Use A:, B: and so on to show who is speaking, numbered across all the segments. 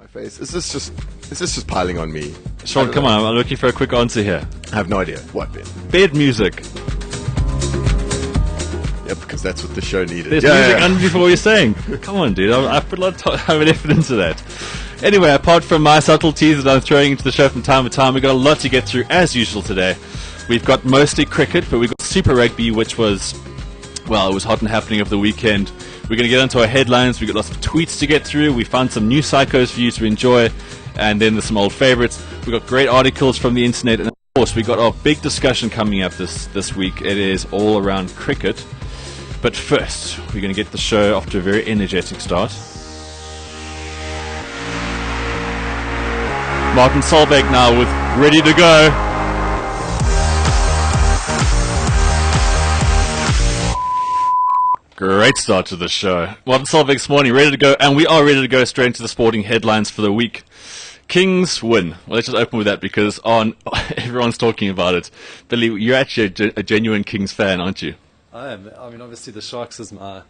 A: face. Is this just piling on me?
B: Sean, come on, I'm looking for a quick answer here.
A: I have no idea. What, Ben?
B: Bed music.
A: Yeah, because that's what the show needed.
B: There's music underneath what you're saying. Come on, dude. I put a lot of time and effort into that. Anyway, apart from my subtleties that I'm throwing into the show from time to time, we've got a lot to get through as usual today. We've got mostly cricket, but we've got Super Rugby, which was, well, it was hot and happening over the weekend. We're going to get into our headlines. We've got lots of tweets to get through. We found some new psychos for you to enjoy. And then there's some old favorites. We've got great articles from the internet. And of course, we've got our big discussion coming up this week. It is all around cricket. But first, we're going to get the show off to a very energetic start. Martin Solveig now with Ready to Go. Great start to the show. Martin Solveig this morning, ready to go, and we are ready to go straight into the sporting headlines for the week. Kings win. Well, let's just open with that because everyone's talking about it. Billy, you're actually a genuine Kings fan, aren't you?
C: I am. I mean, obviously the Sharks is my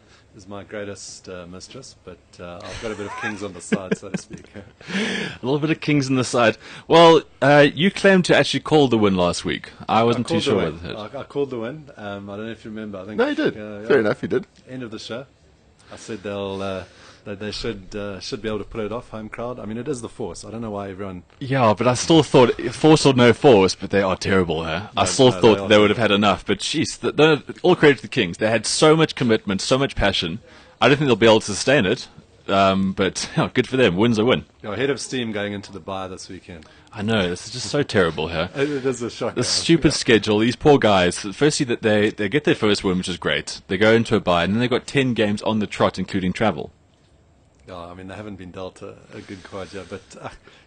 C: greatest mistress, but I've got a bit of Kings on the side, so to speak.
B: A little bit of Kings on the side. Well, you claimed to actually call the win last week. I wasn't too sure about it.
C: I called the win. I don't know if you remember. I think
A: No, you did. Fair enough, you did.
C: End of the show, I said they should be able to pull it off, home crowd. I mean, it is the Force. I don't know why everyone...
B: Yeah, but I still thought, force or no force, but they are terrible, huh? I still thought they would have had enough, but jeez, all credit to the Kings. They had so much commitment, so much passion. I don't think they'll be able to sustain it, but good for them. Win's a win.
C: You're ahead of steam going into the bye this weekend.
B: I know, this is just so terrible here.
C: It is a shock.
B: The stupid schedule, these poor guys. Firstly, that they get their first win, which is great. They go into a bye, and then they've got 10 games on the trot, including travel.
C: Yeah, I mean, they haven't been dealt a good card yet, but,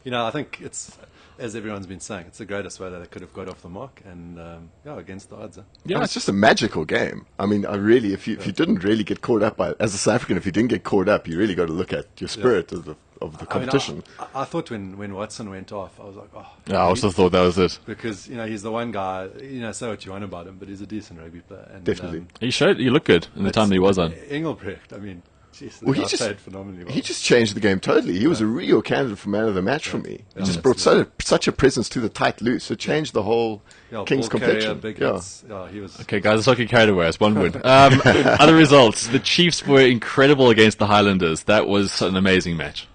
C: I think it's, as everyone's been saying, it's the greatest way that they could have got off the mark, and, against the odds.
A: Yeah, it's just a magical game. I mean, if you didn't really get caught up by it, as a South African, if you didn't get caught up, you really got to look at your spirit of the competition.
C: I thought when Watson went off, I was like, oh.
B: Yeah, I also thought that was it.
C: Because, he's the one guy, say what you want about him, but he's a decent rugby player. And,
A: definitely.
B: He looked good in the time that he was on.
C: Engelbrecht, I mean... Jeez, he played phenomenally well.
A: He just changed the game totally. He was a real candidate for man of the match for me. He just brought such a presence to the tight loose. It changed the whole Kings complexion.
C: He was...
B: Okay, guys, let's not get carried away. It's one win. Other results. The Chiefs were incredible against the Highlanders. That was an amazing match.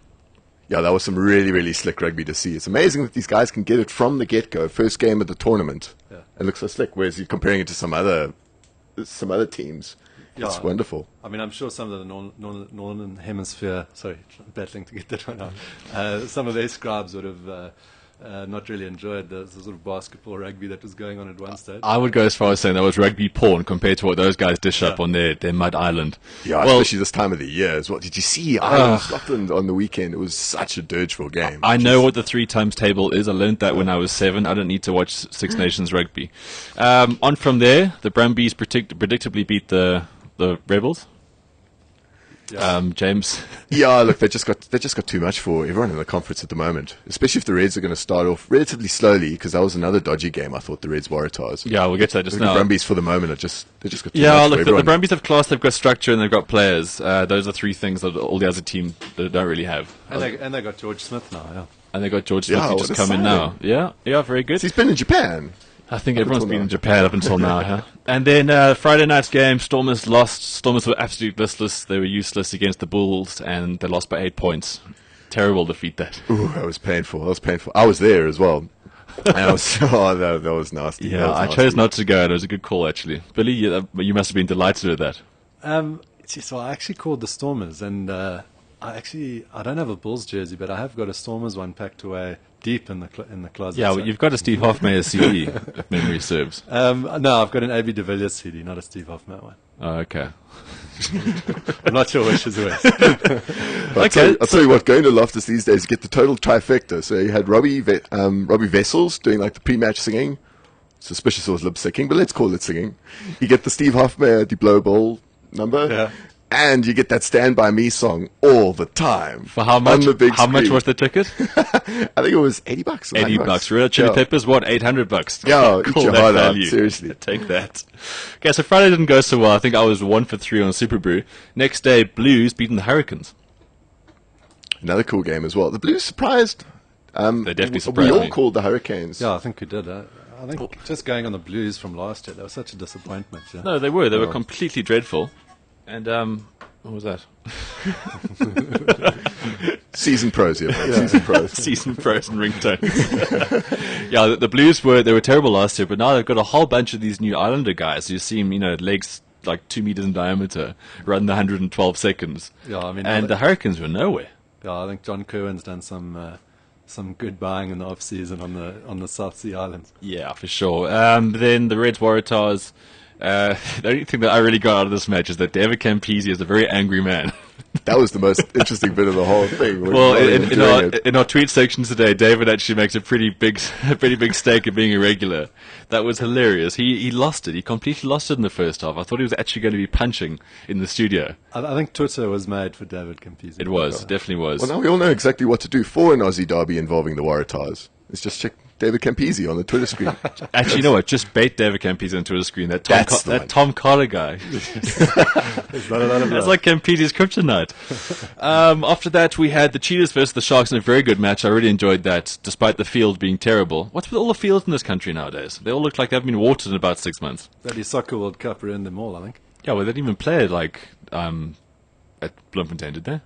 A: Yeah, that was some really, really slick rugby to see. It's amazing that these guys can get it from the get-go, first game of the tournament. Yeah. It looks so slick, whereas you're comparing it to some other teams. It's wonderful.
C: I mean, I'm sure some of the Northern Hemisphere, battling to get that one out, some of their scribes would have not really enjoyed the sort of basketball rugby that was going on at one stage.
B: I would go as far as saying that was rugby porn compared to what those guys dish up on their mud island.
A: Yeah, especially this time of the year as well. Did you see Ireland, Scotland on the weekend? It was such a dirgeful game.
B: I know what the 3 times table is. I learned that when I was 7. I don't need to watch Six Nations rugby. On from there, the Brumbies predictably beat the Rebels.
C: Yeah.
B: James.
A: Yeah, look, they just got too much for everyone in the conference at the moment. Especially if the Reds are going to start off relatively slowly, because that was another dodgy game. I thought the Reds Waratahs.
B: Yeah, we'll get to that just now.
A: The Brumbies for the moment they just got too much
B: look,
A: for everyone.
B: The Brumbies have class, they've got structure, and they've got players. Those are 3 things that all the other team don't really have.
C: And they got George Smith now. Yeah.
B: And they got George Smith who just come in now. Yeah, very good.
A: So he's been in Japan.
B: I think everyone's been in Japan up until now, huh? And then Friday night's game, Stormers lost. Stormers were absolutely listless. They were useless against the Bulls, and they lost by 8 points. Terrible defeat, that.
A: Ooh, that was painful. I was there as well. That was nasty.
B: Yeah, I chose not to go. It was a good call, actually. Billy, you must have been delighted with that.
C: So I actually called the Stormers, and I don't have a Bulls jersey, but I have got a Stormers one packed away deep in the closet.
B: Yeah, well, you've got a Steve Hoffmeyer CD, if memory serves.
C: No, I've got an AB de Villiers CD, not a Steve Hoffmeyer one.
B: Oh, okay.
C: I'm not sure which is worse.
A: I'll tell you what, going to Loftus these days, you get the total trifecta. So you had Robbie Vessels doing like the pre-match singing. Suspicious it was lip syncing, but let's call it singing. You get the Steve Hoffmeyer Die Blue Ball number.
C: Yeah.
A: And you get that Stand By Me song all the time.
B: For how much?
A: On the big
B: how much
A: screen.
B: was the ticket?
A: I think it was $80.
B: $80. Red Hot Chili Peppers, what? $800.
A: Yeah, eat your heart out,
B: value.
A: seriously.
B: Take that. Okay, so Friday didn't go so well. I think I was 1 for 3 on Super Brew. Next day, Blues beating the Hurricanes.
A: Another cool game as well. The Blues surprised.
B: They definitely surprised
A: We all
B: me.
A: called the Hurricanes.
C: Yeah, I think we did. I think just going on the Blues from last year, that was such a disappointment. Yeah.
B: No, they were. They were completely dreadful. And what was that?
A: Season pros, yeah. Season pros.
B: Season pros and ringtones. Yeah, the Blues were terrible last year, but now they've got a whole bunch of these new Islander guys. You see them, legs like 2 meters in diameter, run the 112 seconds.
C: Yeah, I mean,
B: and the Hurricanes were nowhere.
C: Yeah, I think John Kerwin's done some good buying in the off season on the South Sea Islands.
B: Yeah, for sure. Then the Reds Waratahs. The only thing that I really got out of this match is that David Campese is a very angry man.
A: That was the most interesting bit of the whole thing.
B: Well, in our tweet section today, David actually makes a pretty big stake of being a regular. That was hilarious. He lost it. He completely lost it in the first half. I thought he was actually going to be punching in the studio.
C: I think Twitter was made for David Campese.
B: It was, definitely was.
A: Well, now we all know exactly what to do for an Aussie derby involving the Waratahs. It's just check David Campese on the Twitter screen.
B: Actually, you know what? Just bait David Campese on Twitter screen. That Tom Carter guy. That's like Campese's kryptonite. After that, we had the Cheetahs versus the Sharks in a very good match. I really enjoyed that, despite the field being terrible. What's with all the fields in this country nowadays? They all look like they've been watered in about 6 months.
C: That is Soccer World Cup ruined them all, I think.
B: Yeah, well, they didn't even play it at Bloemfontein, did they?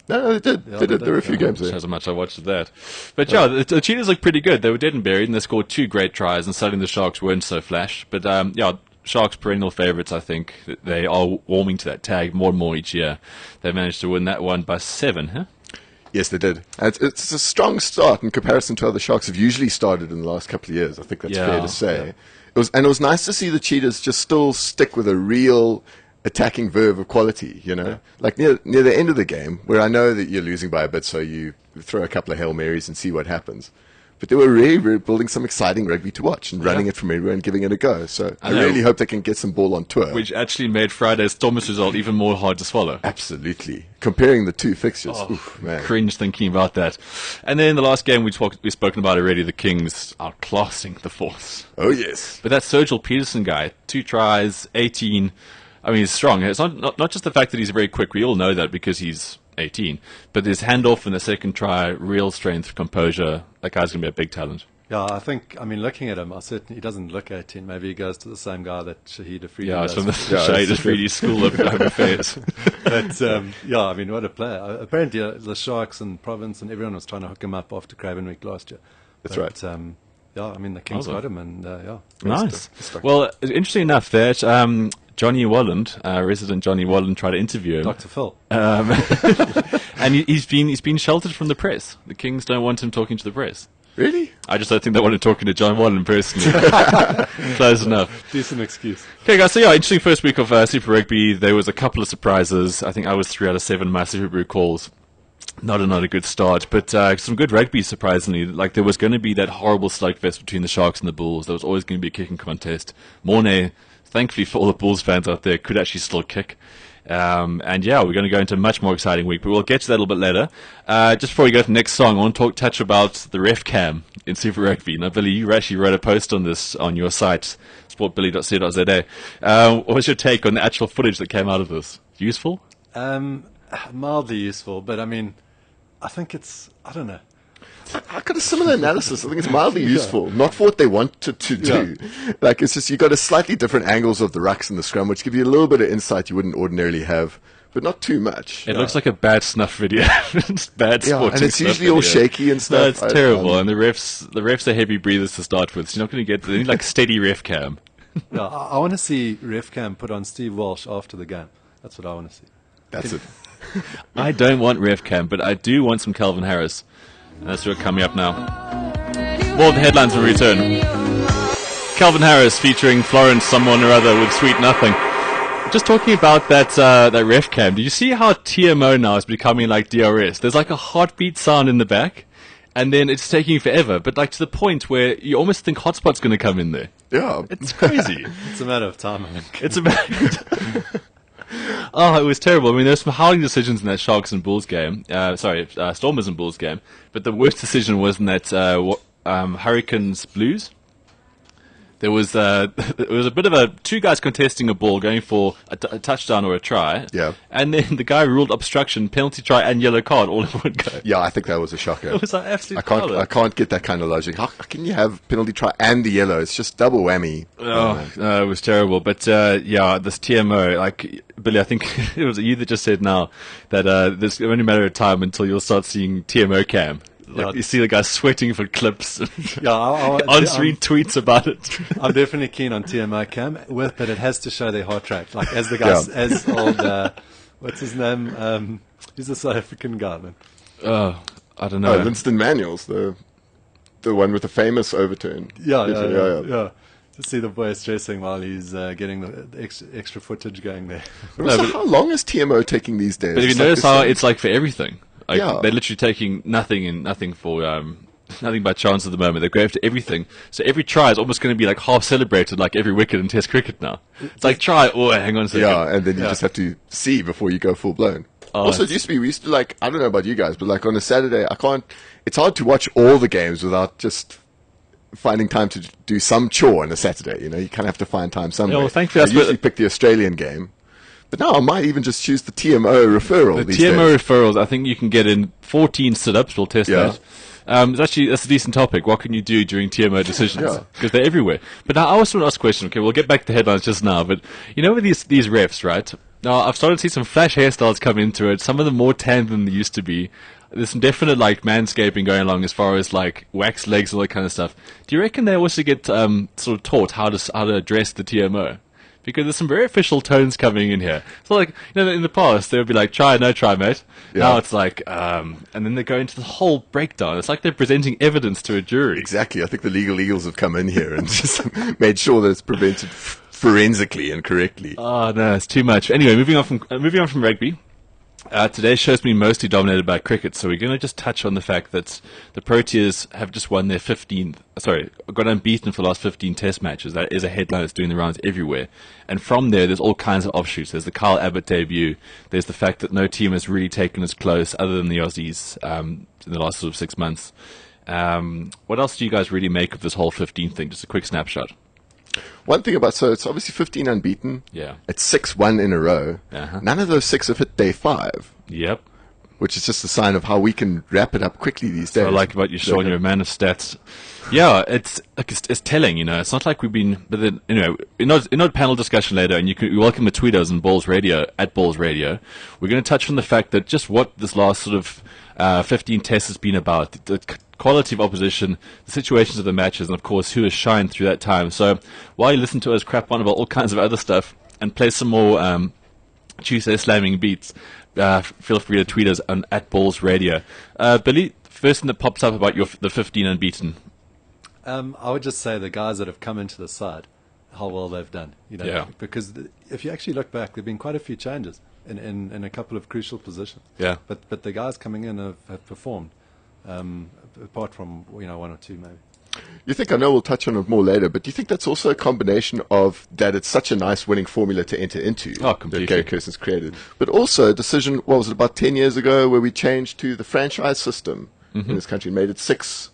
A: No, they did.
C: Yeah,
A: they did. There were a few games there.
B: Shows how much I watched of that. But yeah, the Cheetahs look pretty good. They were dead and buried, and they scored 2 great tries, and suddenly the Sharks weren't so flash. But yeah, Sharks perennial favourites, I think. They are warming to that tag more and more each year. They managed to win that one by 7, huh?
A: Yes, they did. It's a strong start in comparison to how the Sharks have usually started in the last couple of years. I think that's fair to say.
C: Yeah.
A: It was nice to see the Cheetahs just still stick with a real attacking verve of quality, like near the end of the game, where I know that you're losing by a bit, so you throw a couple of Hail Marys and see what happens. But they were really building some exciting rugby to watch and running it from everywhere and giving it a go. So I really hope they can get some ball on tour.
B: Which actually made Friday's Thomas result even more hard to swallow.
A: Absolutely. Comparing the two fixtures. Man.
B: Cringe thinking about that. And then the last game we've spoken about already, the Kings outclassing the Force.
A: Oh, yes.
B: But that Sergil Peterson guy, 2 tries, 18... I mean, he's strong. It's not just the fact that he's very quick. We all know that because he's 18. But his handoff in the second try, real strength, composure. That guy's going to be a big talent.
C: Yeah, I mean, looking at him, he doesn't look 18. Maybe he goes to the same guy that Shahid Afridi
B: does. From the Shahid Afridi School of Home Affairs.
C: But, yeah, I mean, what a player. Apparently, the Sharks and Province and everyone was trying to hook him up after Craven Week last year.
A: That's right.
C: Yeah, I mean, the Kings got him, and yeah.
B: Nice. Well, interesting enough that Johnny Walland, resident Johnny Walland, tried to interview him.
C: Dr. Phil.
B: And he's been sheltered from the press. The Kings don't want him talking to the press.
A: Really?
B: I just don't think they want him talking to John Walland personally. Close enough.
C: Decent excuse.
B: Okay, guys, so yeah, interesting first week of Super Rugby. There was a couple of surprises. I think I was 3 out of 7 my Super Rugby calls. Not a good start, but some good rugby, surprisingly. Like, there was going to be that horrible slugfest between the Sharks and the Bulls. There was always going to be a kicking contest. Mornay, thankfully for all the Bulls fans out there, could actually still kick. And yeah, we're going to go into a much more exciting week, but we'll get to that a little bit later. Just before we go to the next song, I want to touch about the ref cam in Super Rugby. Now, Billy, you actually wrote a post on this on your site, sportbilly.co.za. What was your take on the actual footage that came out of this? Useful?
C: Mildly useful, but I mean, I think I don't know.
A: I got a similar analysis. I think it's mildly useful, not for what they wanted to do. Like, it's just you got a slightly different angles of the rucks and the scrum, which give you a little bit of insight you wouldn't ordinarily have, but not too much.
B: It looks like a bad snuff video. It's bad sporting
A: and it's usually all shaky and stuff.
B: No, it's terrible. And the refs are heavy breathers to start with. So you're not going to get they need steady ref cam.
C: Yeah, I want to see ref cam put on Steve Walsh after the game. That's what I want to see.
A: That's it.
B: I don't want ref cam, but I do want some Calvin Harris. And that's what's coming up now. More of the headlines will return. Calvin Harris featuring Florence someone or other with Sweet Nothing. Just talking about that ref cam, do you see how TMO now is becoming like DRS? There's like a heartbeat sound in the back, and then it's taking forever, but like to the point where you almost think Hotspot's going to come in there.
A: Yeah.
B: It's crazy.
C: It's a matter of time, I think.
B: It's a matter Oh, it was terrible. I mean, there were some howling decisions in that Sharks and Bulls game. Stormers and Bulls game. But the worst decision was in that Hurricanes Blues. There was it was a bit of a two guys contesting a ball, going for a touchdown or a try.
A: Yeah.
B: And then the guy ruled obstruction, penalty try, and yellow card all in one go.
A: Yeah, I think that was a shocker.
B: It was like absolute.
A: I can't get that kind of logic. How can you have penalty try and the yellow? It's just double whammy.
B: Oh, no, it was terrible. But yeah, this TMO, like Billy, I think it was you that just said now that there's only a matter of time until you'll start seeing TMO cam. Like you see the guy sweating for clips, answering tweets about it.
C: I'm definitely keen on TMI cam, but it has to show their heart rate. Like as the guys, as old, what's his name? He's a South African guy, man.
B: I don't know.
A: Winston Manuel's the one with the famous overturn.
C: Yeah. To see the boy stressing while he's getting the extra footage going there.
A: How long is TMO taking these days?
B: But if you notice how it's like for everything. Like,
A: Yeah.
B: they're literally taking nothing for nothing by chance at the moment. They go after everything. So every try is almost going to be like half celebrated, like every wicket in Test cricket now. It's like try. Oh, hang on a second.
A: Yeah, and then you just have to see before you go full blown. Also, it used to be, we used to like, I don't know about you guys, but like on a Saturday, it's hard to watch all the games without just finding time to do some chore on a Saturday. You know, you kind of have to find time somewhere.
B: Yeah, well, thankfully,
A: I usually pick the Australian game. But now I might even just choose the TMO referral.
B: The
A: these
B: TMO
A: days.
B: referrals, I think you can get in 14 sit-ups. We'll test that. That's a decent topic. What can you do during TMO decisions? Because they're everywhere. But now I also want to ask a question. Okay, we'll get back to the headlines just now. But you know with these refs, right? Now I've started to see some flash hairstyles come into it. Some of them more tan than they used to be. There's some definite like manscaping going along as far as like wax legs and all that kind of stuff. Do you reckon they also get sort of taught how to address the TMO? Because there's some very official tones coming in here. So, like, you know, in the past, they would be like, try, no try, mate.
A: Yeah.
B: Now it's like, and then they go into the whole breakdown. It's like they're presenting evidence to a jury.
A: Exactly. I think the legal eagles have come in here and just made sure that it's prevented forensically and correctly.
B: Oh, no, it's too much. Anyway, moving on from rugby. Today's show's been mostly dominated by cricket, so we're going to just touch on the fact that the Proteas have just won their got unbeaten for the last 15 test matches. That is a headline that's doing the rounds everywhere. And from there's all kinds of offshoots. There's the Kyle Abbott debut. There's the fact that no team has really taken as close, other than the Aussies, in the last sort of 6 months. What else do you guys really make of this whole 15 thing? Just a quick snapshot.
A: One thing about, so it's obviously 15 unbeaten.
B: Yeah.
A: It's 6-1 in a row.
B: Uh-huh.
A: None of those 6 have hit day 5.
B: Yep.
A: Which is just a sign of how we can wrap it up quickly these days.
B: I like about you, Sean. You're a man of stats. Yeah, it's telling. You know, it's not like we've been. But then, anyway, in our panel discussion later, and you welcome the tweetos and Balls Radio at Balls Radio. We're going to touch on the fact that just what this last sort of 15 tests has been about. The quality of opposition, the situations of the matches, and of course who has shined through that time. So while you listen to us crap on about all kinds of other stuff and play some more Tuesday slamming beats, feel free to tweet us on at Balls Radio. Billy, first thing that pops up about the 15 unbeaten.
C: I would just say the guys that have come into the side, how well they've done. You know, because if you actually look back, there've been quite a few changes in a couple of crucial positions.
B: Yeah.
C: But the guys coming in have performed. Apart from one or two maybe.
A: You think, I know we'll touch on it more later, but do you think that's also a combination of that it's such a nice winning formula to enter into
B: completely.
A: that Gary Kirsten's created, but also a decision, what was it, about 10 years ago, where we changed to the franchise system in this country, made it six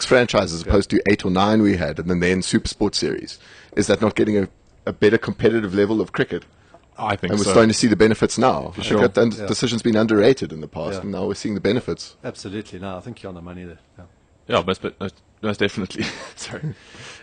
A: franchises as opposed to 8 or 9 we had, and then Super Sport Series. Is that not getting a better competitive level of cricket?
B: I think
A: and we're
B: so.
A: starting to see the benefits now.
B: For
A: I
B: sure.
A: think that decision's been underrated in the past, and now we're seeing the benefits.
C: Absolutely. No, I think you're on the money there.
B: Yeah, most definitely. Sorry.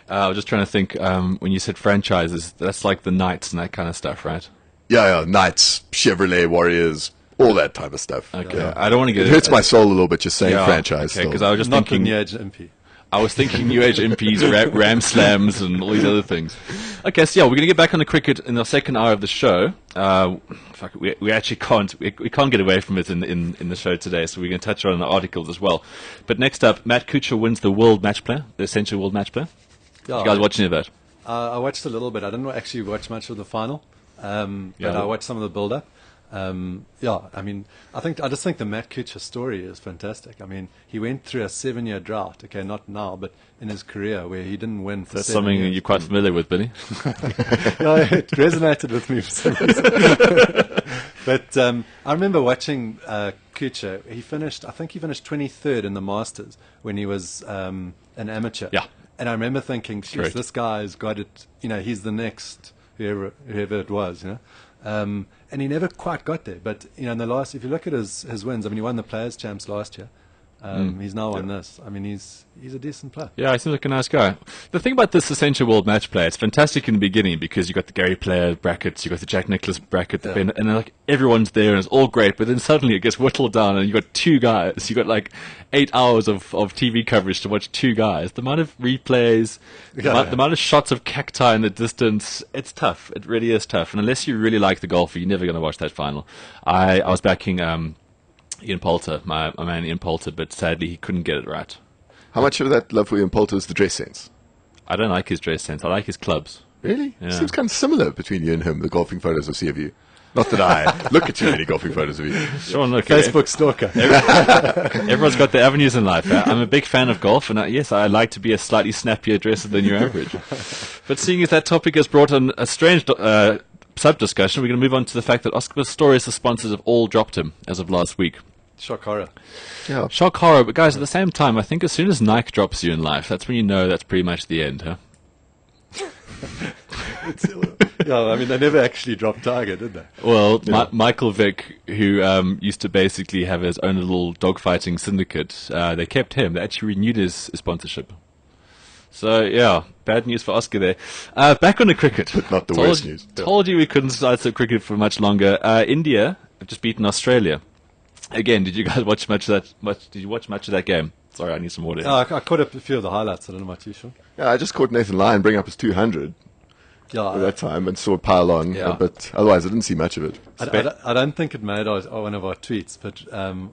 B: I was just trying to think, when you said franchises, that's like the Knights and that kind of stuff, right?
A: Yeah, Knights, Chevrolet Warriors, all that type of stuff.
B: Okay.
A: Yeah.
B: I don't want to get
A: it hurts my soul a little bit just saying franchise.
B: Okay, because I was just
C: Not
B: thinking
C: New Age MP.
B: I was thinking New Age MPs, Ram Slams, and all these other things. Okay, so we're going to get back on the cricket in the second hour of the show. We actually can't get away from it in the show today, so we're going to touch on the articles as well. But next up, Matt Kuchar wins the World Match Player, the Essential World Match Player.
C: Yeah,
B: you guys watching any of that?
C: I watched a little bit. I didn't actually watch much of the final, but I watched some of the build-up. I mean, I just think the Matt Kuchar story is fantastic. I mean, he went through a 7-year drought. Okay, not now, but in his career where he didn't win for
B: That's
C: 7
B: something
C: years.
B: you're quite familiar with, Billy.
C: No, it resonated with me for some reason. But I remember watching Kuchar. I think he finished 23rd in the Masters when he was an amateur.
B: Yeah.
C: And I remember thinking, geez, this guy's got it, he's the next whoever it was, and he never quite got there. But, in the last, if you look at his wins, I mean, he won the Players' Champs last year. He's now won this. I mean, he's a decent player.
B: Yeah, he seems like a nice guy. The thing about this Essential World Match Play, it's fantastic in the beginning because you got the Gary Player brackets, you got the Jack Nicklaus bracket, and like everyone's there and it's all great. But then suddenly it gets whittled down and you got two guys. You got like 8 hours of TV coverage to watch two guys. The amount of replays, the amount of shots of cacti in the distance, it's tough. It really is tough. And unless you really like the golfer, you're never going to watch that final. I was backing Ian Poulter, my man Ian Poulter, but sadly he couldn't get it right.
A: How much of that love for Ian Poulter is the dress sense?
B: I don't like his dress sense. I like his clubs.
A: Really?
B: Yeah.
A: Seems kind of similar between you and him, the golfing photos I see of you. Not that I look at too many golfing photos of you.
B: Sean, look,
C: Facebook stalker.
B: Everyone's got their avenues in life. I'm a big fan of golf, and yes, I like to be a slightly snappier dresser than your average. But seeing as that topic has brought on a strange sub-discussion, we're going to move on to the fact that Oscar Pistorius, the sponsors, have all dropped him as of last week.
C: Shock horror.
A: Yeah.
B: Shock horror, but guys, at the same time, I think as soon as Nike drops you in life, that's when you know that's pretty much the end, huh?
C: Yeah, I mean, they never actually dropped Tiger, did they?
B: Well, Michael Vick, who used to basically have his own little dogfighting syndicate, they kept him. They actually renewed his sponsorship. So, yeah, bad news for Oscar there. Back on the cricket.
A: But not the worst news.
B: Told you we couldn't start some cricket for much longer. India have just beaten Australia. Again, did you guys watch much of that? Did you watch much of that game? Sorry, I need some water.
C: I caught up a few of the highlights. I don't know about you, Sean.
A: Yeah, I just caught Nathan Lyon bring up his 200 at that time and saw it pile on.
C: Yeah.
A: But otherwise, I didn't see much of it.
C: I don't think it made one of our tweets, but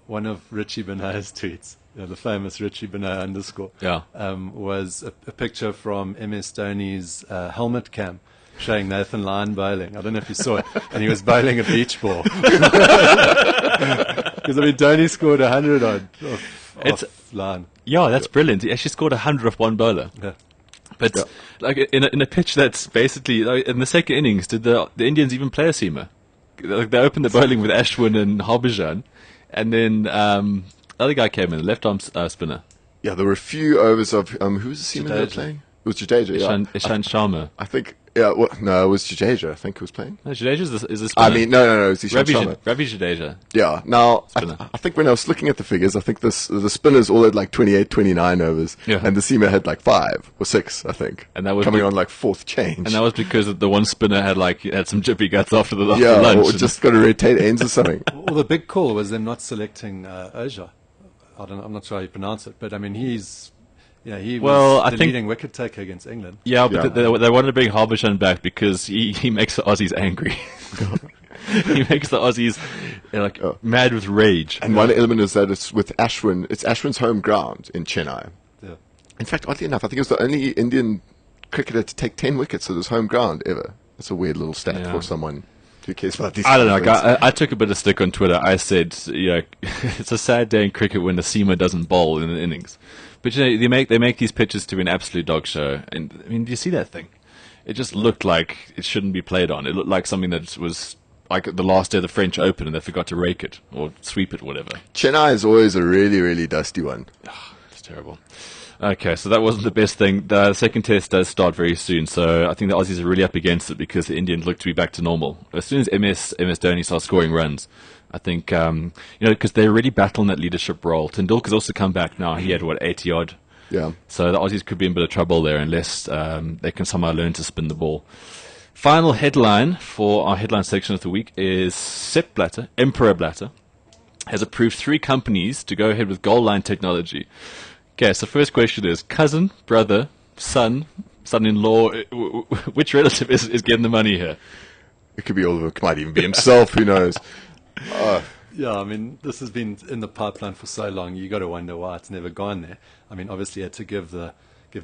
C: one of Richie Benay's tweets, the famous Richie Benay _ was a picture from MS Dhoni's helmet cam showing Nathan Lyon bowling. I don't know if you saw it. And he was bowling a beach ball. Because, I mean, Dhoni scored 100 off Lyon.
B: Yeah, that's brilliant. He actually scored 100 off one bowler.
C: Yeah.
B: But like in a pitch that's basically in the second innings, did the Indians even play a seamer? Like, they opened the bowling with Ashwin and Harbhajan, and then the other guy came in, the left arm spinner.
A: Yeah, there were a few overs of who was the seamer they were playing? It was Jadeja.
B: Ishant Sharma.
A: I think. Yeah, no, it was Jadeja. I think who was playing.
B: No, Jadeja is a spinner.
A: I mean, no, it's Ishant Sharma.
B: Ravi Jadeja.
A: Yeah. Now, I think when I was looking at the figures, I think the spinners all had like 28, 29 overs, and the seamer had like 5 or 6, I think. And that was coming on like 4th change.
B: And that was because the one spinner had some jippy guts after the lunch.
A: Or just got to rotate ends or something.
C: Well, the big call was them not selecting Oja. I'm not sure how you pronounce it, but I mean he was the leading wicket taker against England.
B: Yeah, but they wanted to bring Harbhajan back because he makes the Aussies angry. He makes the Aussies mad with rage.
A: And one element is that it's with Ashwin. It's Ashwin's home ground in Chennai.
C: Yeah.
A: In fact, oddly enough, I think it was the only Indian cricketer to take 10 wickets at his home ground ever. That's a weird little stat for someone who cares about these.
B: I don't know. I took a bit of stick on Twitter. I said, it's a sad day in cricket when the seamer doesn't bowl in an innings. But they make these pitches to be an absolute dog show. And I mean, do you see that thing? It just looked like it shouldn't be played on. It looked like something that was like the last day of the French Open and they forgot to rake it or sweep it, whatever.
A: Chennai is always a really, really dusty one.
B: It's terrible. Okay, so that wasn't the best thing. The second test does start very soon, so I think the Aussies are really up against it because the Indians look to be back to normal. As soon as MS Dhoni starts scoring runs, I think, because they're really battling that leadership role. Tendulkar's also come back now. He had, 80-odd?
A: Yeah.
B: So the Aussies could be in a bit of trouble there unless they can somehow learn to spin the ball. Final headline for our headline section of the week is Sepp Blatter, Emperor Blatter, has approved 3 companies to go ahead with goal line technology. Okay, so first question is, cousin, brother, son-in-law, which relative is getting the money here?
A: It could be all of it. It might even be himself. Who knows?
C: Yeah, I mean, this has been in the pipeline for so long. You got to wonder why it's never gone there. I mean, obviously, you had to give the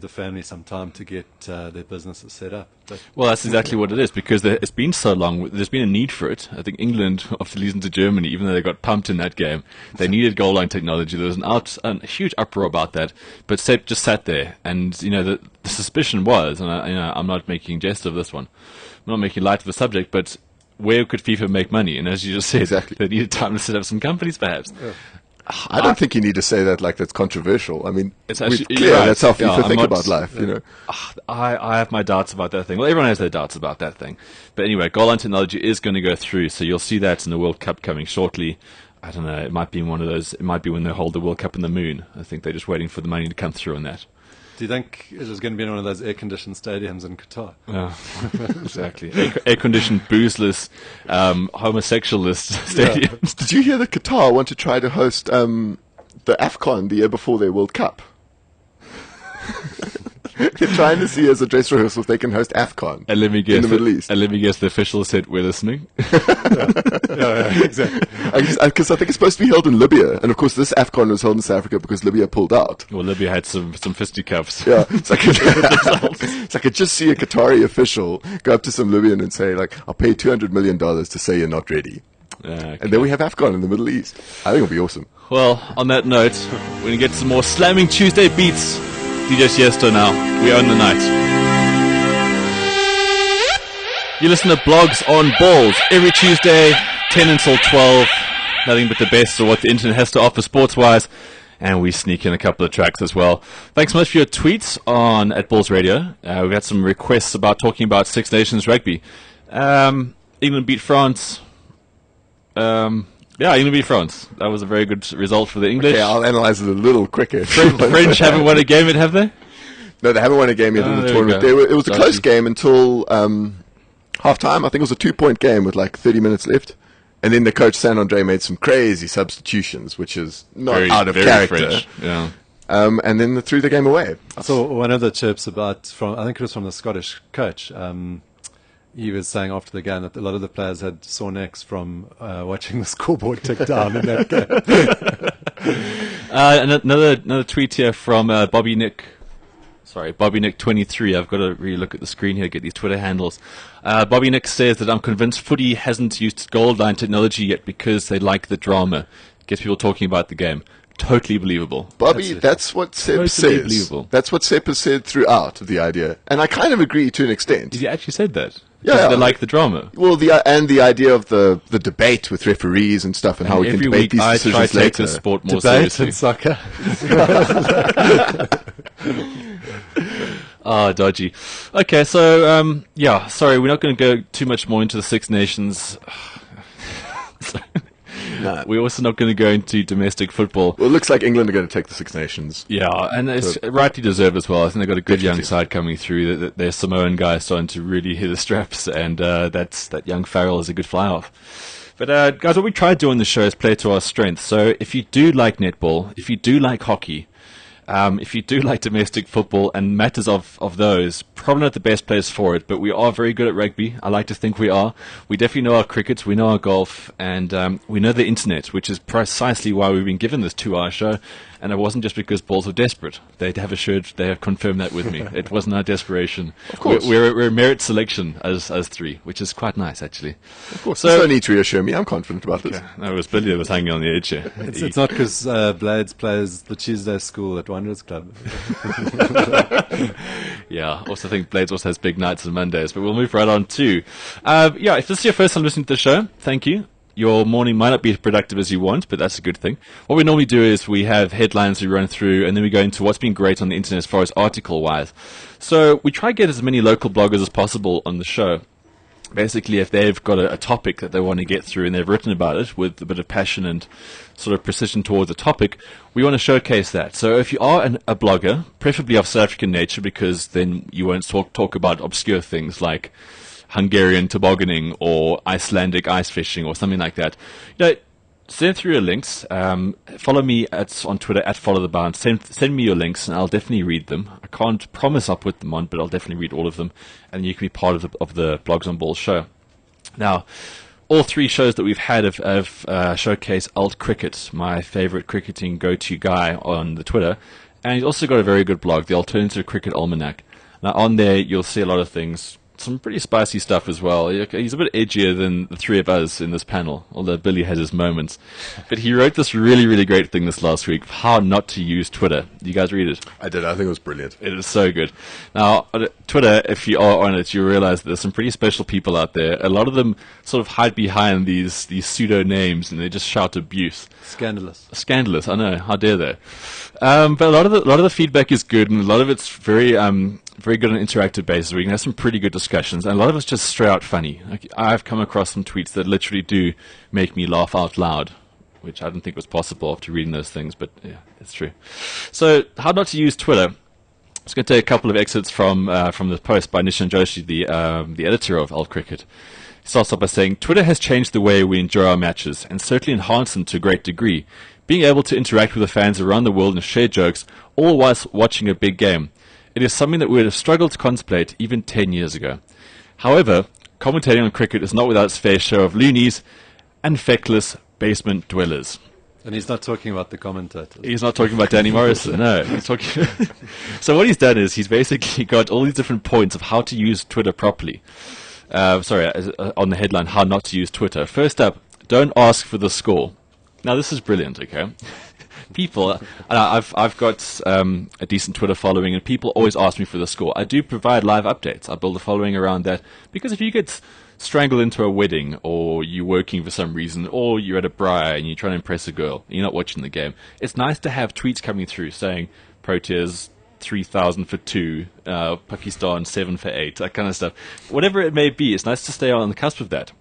C: family some time to get their businesses set up.
B: Well, that's exactly what it is, because it's been so long. There's been a need for it. I think England, after losing to Germany, even though they got pumped in that game, they needed goal line technology. There was a huge uproar about that, but Sepp just sat there, and the suspicion was, and I'm not making jest of this one, I'm not making light of the subject, but where could FIFA make money? And as you just said,
A: exactly.
B: They needed time to set up some companies, perhaps.
A: Yeah. I don't think you need to say that like that's controversial. I mean,
B: it's actually
A: clear
B: right.
A: that's how FIFA think
B: not,
A: about life, you know.
B: I have my doubts about that thing. Well, everyone has their doubts about that thing. But anyway, goal line technology is going to go through, so you'll see that in the World Cup coming shortly. I don't know, it might be one of those, it might be when they hold the World Cup in the moon. I think they're just waiting for the money to come through on that.
C: Do you think it is going to be in one of those air-conditioned stadiums in Qatar?
B: Yeah, exactly. Air-conditioned, boozeless, homosexualist stadiums.
A: Did you hear that Qatar want to try to host the AFCON the year before their World Cup? They're trying to see as a dress rehearsal if they can host AFCON
B: in the Middle East.
A: And
B: let me guess, the officials said we're listening.
C: Yeah, exactly.
A: Because I think it's supposed to be held in Libya, and of course this AFCON was held in South Africa because Libya pulled out.
B: Well, Libya had some fisticuffs.
A: Yeah, so I could just see a Qatari official go up to some Libyan and say, like, I'll pay $200 million to say you're not ready.
B: Okay.
A: And then we have AFCON in the Middle East. I think it'll be awesome.
B: Well, on that note, we're going to get some more Slamming Tuesday beats. DJ Siesto now. We own the night. You listen to Blogs on Balls every Tuesday, 10 until 12. Nothing but the best of what the internet has to offer sports-wise. And we sneak in a couple of tracks as well. Thanks so much for your tweets on at Balls Radio. We've had some requests about talking about Six Nations rugby. England beat France. Yeah, England beat France. That was a very good result for the English.
A: Okay, I'll analyze it a little quicker.
B: French haven't won a game yet, have they?
A: No, they haven't won a game yet in the tournament. It was a close game until half-time. I think it was a 2-point game with like 30 minutes left. And then the coach, San Andre, made some crazy substitutions, which is not out of character.
B: French. Yeah.
A: And then they threw the game away.
C: So one of the chirps I think it was from the Scottish coach, he was saying after the game that a lot of the players had sore necks from watching the scoreboard tick down in that game.
B: Another tweet here from Bobby Nick. Sorry, Bobby Nick 23. I've got to really look at the screen here, get these Twitter handles. Bobby Nick says that I'm convinced footy hasn't used goal line technology yet because they like the drama. Gets people talking about the game. Totally believable.
A: Bobby, that's what Sepp
B: totally
A: says.
B: Believable.
A: That's what Sepp has said throughout the idea. And I kind of agree to an extent.
B: He actually said that.
A: Yeah.
B: They like the drama.
A: Well, the idea of the debate with referees and stuff and how we can debate these decisions
B: I try to take
A: later.
B: this sport more
C: Debate
B: seriously.
C: in soccer.
B: Dodgy. Okay, so, sorry, we're not going to go too much more into the Six Nations.
A: No.
B: We're also not going to go into domestic football.
A: Well, it looks like England are going to take the Six Nations.
B: Yeah, and it's rightly deserved as well. I think they've got a good young side coming through. Their Samoan guy is starting to really hit the straps, and that young Farrell is a good fly-off. But, guys, what we try to do on the show is play to our strengths. So if you do like netball, if you do like hockey, if you do like domestic football and matters of those, probably not the best place for it, but we are very good at rugby. I like to think we are. We definitely know our cricket, we know our golf, and we know the internet, which is precisely why we've been given this 2-hour show. And it wasn't just because Balls were desperate. They have confirmed that with me. It wasn't our desperation.
A: Of course.
B: We're a merit selection as three, which is quite nice, actually.
A: Of course. So, there's no need to reassure me. I'm confident about this.
B: No, it was Billy that was hanging on the edge here.
C: It's not because Blades plays the Tuesday school at Wanderers Club.
B: Yeah, also think Blades also has big nights on Mondays, but we'll move right on to. If this is your first time listening to the show, thank you. Your morning might not be as productive as you want, but that's a good thing. What we normally do is we have headlines we run through, and then we go into what's been great on the internet as far as article-wise. So we try to get as many local bloggers as possible on the show. Basically, if they've got a topic that they want to get through and they've written about it with a bit of passion and sort of precision towards the topic, we want to showcase that. So if you are a blogger, preferably of South African nature, because then you won't talk about obscure things like Hungarian tobogganing or Icelandic ice fishing or something like that. Send through your links. Follow me on Twitter at @followthebounce. Send me your links, and I'll definitely read them. I can't promise I'll put them on, but I'll definitely read all of them, and you can be part of the Blogs on Balls show. Now, all three shows that we've had have showcased Alt Cricket, my favorite cricketing go-to guy on the Twitter, and he's also got a very good blog, the Alternative Cricket Almanac. Now, on there, you'll see a lot of things some pretty spicy stuff as well. He's a bit edgier than the three of us in this panel, although Billy has his moments. But he wrote this really, really great thing this last week, how not to use Twitter. Did you guys read it?
A: I did. I think it was brilliant.
B: It is so good. Now, Twitter, if you are on it, you realize that there's some pretty special people out there. A lot of them sort of hide behind these pseudo names, and they just shout abuse.
C: Scandalous.
B: Scandalous, I know. How dare they? But a lot of the feedback is good, and a lot of it's very good on an interactive basis. We can have some pretty good discussions, and a lot of it's just straight out funny. Like, I've come across some tweets that literally do make me laugh out loud, which I didn't think was possible after reading those things, but yeah, it's true. So, how not to use Twitter. I'm just going to take a couple of excerpts from the post by Nishan Joshi, the editor of Cricket. He starts off by saying, Twitter has changed the way we enjoy our matches, and certainly enhanced them to a great degree. Being able to interact with the fans around the world and share jokes, all whilst watching a big game. It is something that we would have struggled to contemplate even 10 years ago. However, commentating on cricket is not without its fair share of loonies and feckless basement dwellers.
C: And he's not talking about the commentators.
B: He's not talking about Danny Morrison, no. He's talking So what he's done is he's basically got all these different points of how to use Twitter properly. On the headline, how not to use Twitter. First up, don't ask for the score. Now, this is brilliant, okay? People, I've got a decent Twitter following, and people always ask me for the score. I do provide live updates. I build a following around that, because if you get strangled into a wedding, or you're working for some reason, or you're at a braai and you're trying to impress a girl, and you're not watching the game, it's nice to have tweets coming through saying, Proteas 3,000 for 2, Pakistan 7 for 8, that kind of stuff. Whatever it may be, it's nice to stay on the cusp of that.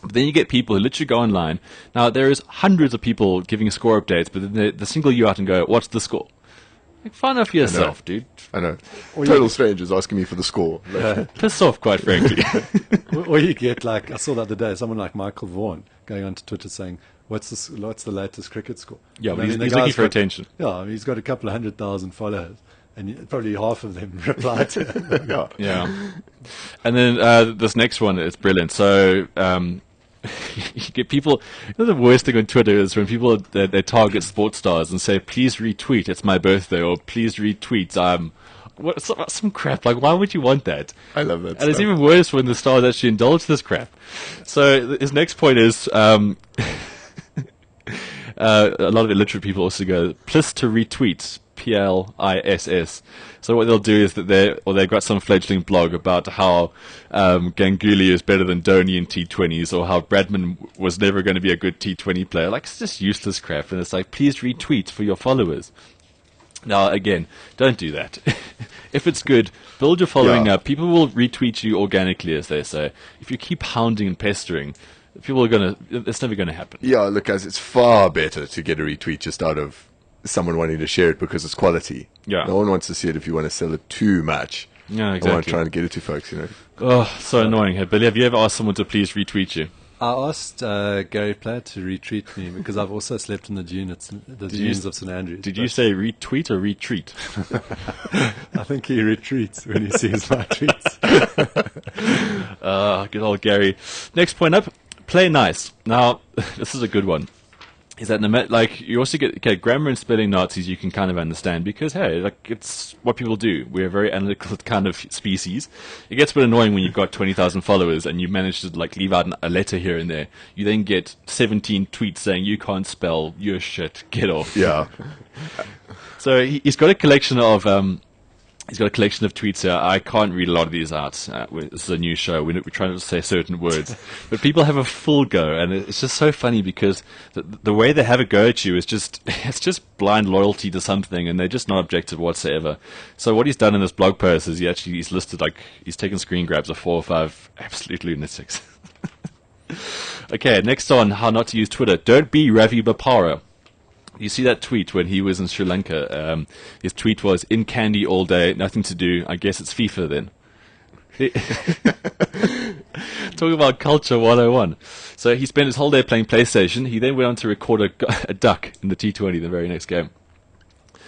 B: But then you get people who literally go online. Now, there is hundreds of people giving score updates, but then they single you out and go, what's the score? Like, find out for yourself, dude.
A: I know. Total strangers asking me for the score.
B: Piss off, quite frankly.
C: Or you get, like, I saw the other day, someone like Michael Vaughan going onto Twitter saying, what's the latest cricket score?
B: Yeah, but he's looking for attention.
C: Yeah, he's got a couple of 100,000 followers. And probably half of them reply to him.
B: Yeah. And then this next one is brilliant. So you get people. You know, the worst thing on Twitter is when people they target sports stars and say, "Please retweet, it's my birthday," or "Please retweet, some crap." Like, why would you want that?
A: I love that.
B: And it's even worse when the stars actually indulge this crap. So his next point is. A lot of illiterate people also go, "Pliss to retweet." PLISS. So what they'll do is that they've got some fledgling blog about how Ganguly is better than Dhoni in T20s, or how Bradman was never going to be a good T20 player. Like, it's just useless crap. And it's like, please retweet for your followers. Now, again, don't do that. If it's good, build your following up. People will retweet you organically, as they say. If you keep hounding and pestering, people are going to... It's never going to happen.
A: Yeah, look, guys, it's far better to get a retweet just out of someone wanting to share it because it's quality.
B: Yeah.
A: No one wants to see it if you want to sell it too much.
B: Yeah, exactly.
A: I want to try and get it to folks, you know.
B: Oh, so annoying. Hey, Billy, have you ever asked someone to please retweet you?
C: I asked Gary Platt to retweet me because I've also slept in the dunes of St Andrews.
B: Did you say retweet or retreat?
C: I think he retreats when he sees my tweets.
B: Good old Gary. Next point up, play nice. Now, this is a good one. Is that like you also get grammar and spelling Nazis you can kind of understand because hey, like it's what people do. We're a very analytical kind of species. It gets a bit annoying when you've got 20,000 followers and you manage to like leave out a letter here and there. You then get 17 tweets saying you can't spell, you're shit, get off.
A: Yeah.
B: So he's got a collection of tweets here. I can't read a lot of these out. This is a new show. We're trying to say certain words. But people have a full go, and it's just so funny because the way they have a go at you is it's just blind loyalty to something, and they're just not objective whatsoever. So what he's done in this blog post is he's listed, like, he's taken screen grabs of 4 or 5 absolute lunatics. Okay, next on how not to use Twitter. Don't be Ravi Bapara. You see that tweet when he was in Sri Lanka? His tweet was, in Kandy all day, nothing to do. I guess it's FIFA then. Talking about culture 101. So he spent his whole day playing PlayStation. He then went on to record a duck in the T20 the very next game.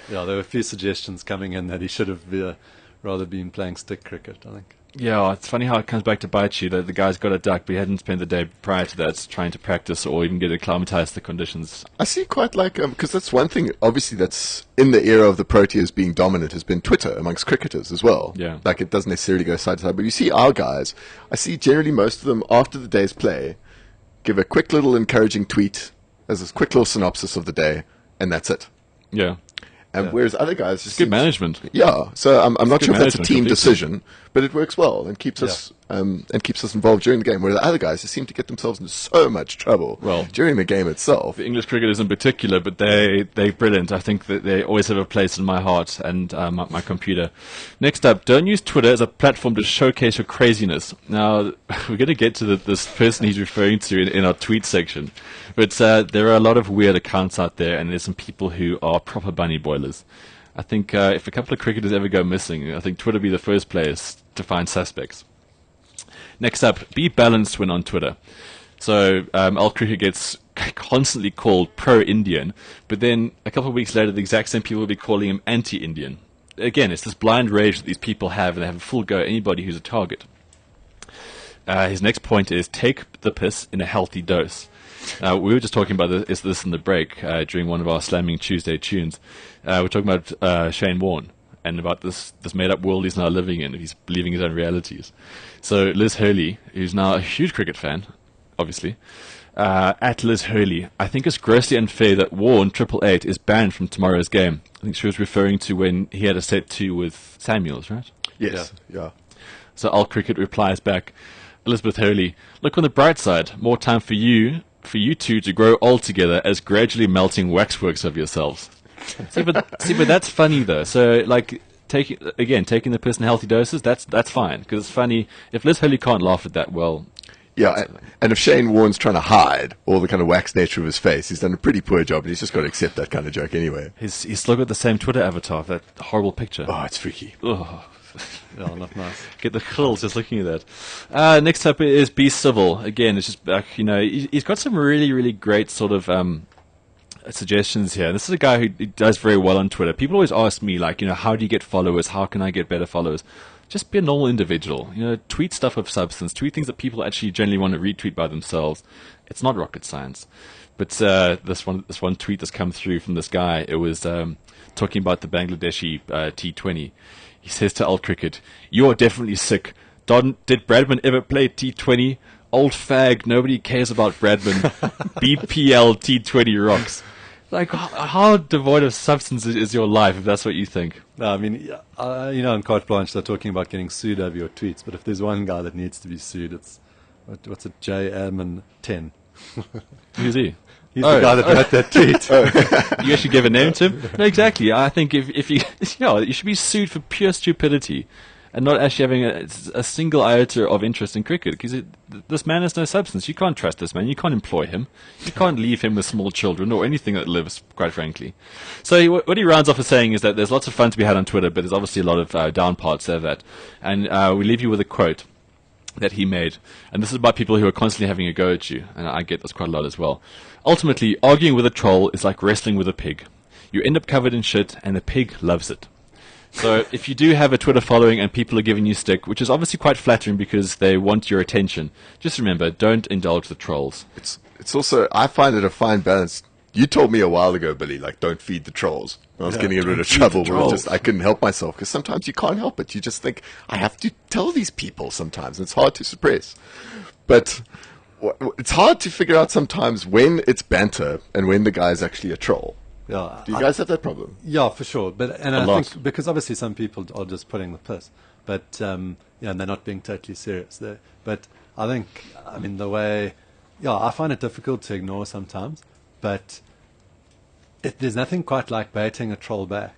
C: Yeah, there were a few suggestions coming in that he should have rather been playing stick cricket, I think.
B: Yeah, it's funny how it comes back to bite you. The guy's got a duck, but he hadn't spent the day prior to that trying to practice or even get acclimatized to the conditions.
A: I see quite like, because that's one thing, obviously, that's in the era of the Proteas being dominant has been Twitter amongst cricketers as well.
B: Yeah.
A: Like, it doesn't necessarily go side to side, but you see our guys, I see generally most of them, after the day's play, give a quick little encouraging tweet as a quick little synopsis of the day, and that's it.
B: Yeah.
A: And whereas other guys just
B: Good management.
A: Yeah, so I'm not
B: good
A: sure if that's a
B: management,
A: team
B: completely.
A: decision, but it works well and keeps us involved during the game. Whereas the other guys just seem to get themselves into so much trouble during the game itself.
B: The English cricketers in particular, but they're brilliant. I think that they always have a place in my heart and my computer. Next up, don't use Twitter as a platform to showcase your craziness. Now, we're going to get to this person he's referring to in our tweet section, but there are a lot of weird accounts out there, and there's some people who are proper bunny boilers. I think if a couple of cricketers ever go missing, I think Twitter will be the first place to find suspects. Next up, be balanced when on Twitter. So Al Cricket gets constantly called pro-Indian, but then a couple of weeks later, the exact same people will be calling him anti-Indian. Again, it's this blind rage that these people have, and they have a full go at anybody who's a target. His next point is take the piss in a healthy dose. We were just talking about this in the break during one of our Slamming Tuesday tunes. We're talking about Shane Warne and about this made-up world he's now living in. He's believing his own realities. So Liz Hurley, who's now a huge cricket fan, obviously, at Liz Hurley, I think it's grossly unfair that Warne 888 is banned from tomorrow's game. I think she was referring to when he had a set 2 with Samuels, right?
A: Yes, yeah.
B: So Al Cricket replies back, Elizabeth Hurley, look on the bright side, more time for you two to grow old together as gradually melting waxworks of yourselves. See, but that's funny though. So like taking the piss in healthy doses, that's fine because it's funny. If Liz Hurley can't laugh at that, well,
A: yeah. And if Shane Warne's trying to hide all the kind of wax nature of his face, he's done a pretty poor job, and he's just got to accept that kind of joke anyway.
B: He's still got the same Twitter avatar, that horrible picture.
A: Oh, it's freaky.
B: Oh.
C: Yeah, not nice.
B: Get the chills just looking at that. Next up is be civil. Again, it's just he's got some really, really great sort of suggestions here. This is a guy who does very well on Twitter. People always ask me, like, how do you get followers? How can I get better followers? Just be a normal individual. Tweet stuff of substance. Tweet things that people actually generally want to retweet by themselves. It's not rocket science. But this one tweet that's come through from this guy, it was talking about the Bangladeshi T20. He says to Al Cricket, "You are definitely sick. Did Bradman ever play T20? Old fag, nobody cares about Bradman. BPL T20 rocks." Like, how devoid of substance is your life, if that's what you think?
C: No, I mean, in Carte Blanche, they're talking about getting sued over your tweets, but if there's one guy that needs to be sued, it's, what's it, J. Admin 10.
B: Who's he?
C: He's the guy that wrote that tweet.
B: You actually gave a name to him? No, exactly. I think if you, you should be sued for pure stupidity and not actually having a single iota of interest in cricket, because this man has no substance. You can't trust this man. You can't employ him. You can't leave him with small children or anything that lives, quite frankly. So what he rounds off with saying is that there's lots of fun to be had on Twitter, but there's obviously a lot of down parts of that. And we leave you with a quote that he made. And this is about people who are constantly having a go at you. And I get this quite a lot as well. Ultimately, arguing with a troll is like wrestling with a pig. You end up covered in shit, and the pig loves it. So if you do have a Twitter following and people are giving you stick, which is obviously quite flattering because they want your attention, just remember, don't indulge the trolls.
A: It's also, I find it a fine balance. You told me a while ago, Billy, like, don't feed the trolls. I was getting in a bit of trouble where I couldn't help myself, because sometimes you can't help it. You just think, I have to tell these people sometimes. It's hard to suppress. But it's hard to figure out sometimes when it's banter and when the guy's actually a troll.
C: Yeah,
A: do you guys have that problem?
C: Yeah, for sure. I think because obviously some people are just putting the piss, but and they're not being totally serious. But I think, the way, I find it difficult to ignore sometimes, but there's nothing quite like baiting a troll back.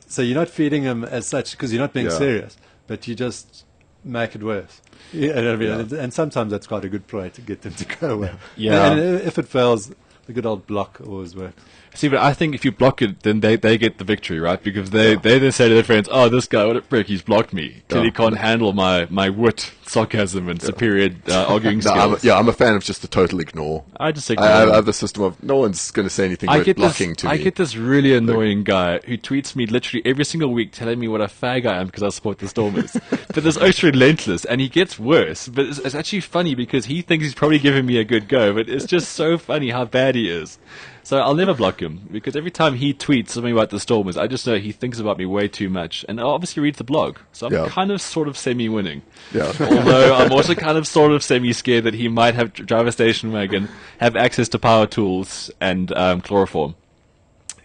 C: So you're not feeding him as such because you're not being serious, but you just make it worse. And sometimes that's quite a good ploy to get them to go away.
B: Yeah.
C: And if it fails, the good old block always works.
B: See, but I think if you block it, then they get the victory, right? Because they then say to their friends, "Oh, this guy, what a prick! He's blocked me. Clearly can't handle my wit, sarcasm, and superior arguing skills."
A: I'm a fan of just the total ignore.
B: I just ignore.
A: I have the system of no one's going to say anything worth blocking to me.
B: I get this really annoying guy who tweets me literally every single week telling me what a fag I am because I support the Stormers. But this oak's relentless, and he gets worse. But it's actually funny because he thinks he's probably giving me a good go, but it's just so funny how bad he is. So I'll never block him, because every time he tweets something about the Stormers, I just know he thinks about me way too much. And obviously reads the blog, so I'm kind of sort of semi-winning.
A: Yeah.
B: Although I'm also kind of sort of semi-scared that he might drive a station wagon, have access to power tools, and chloroform.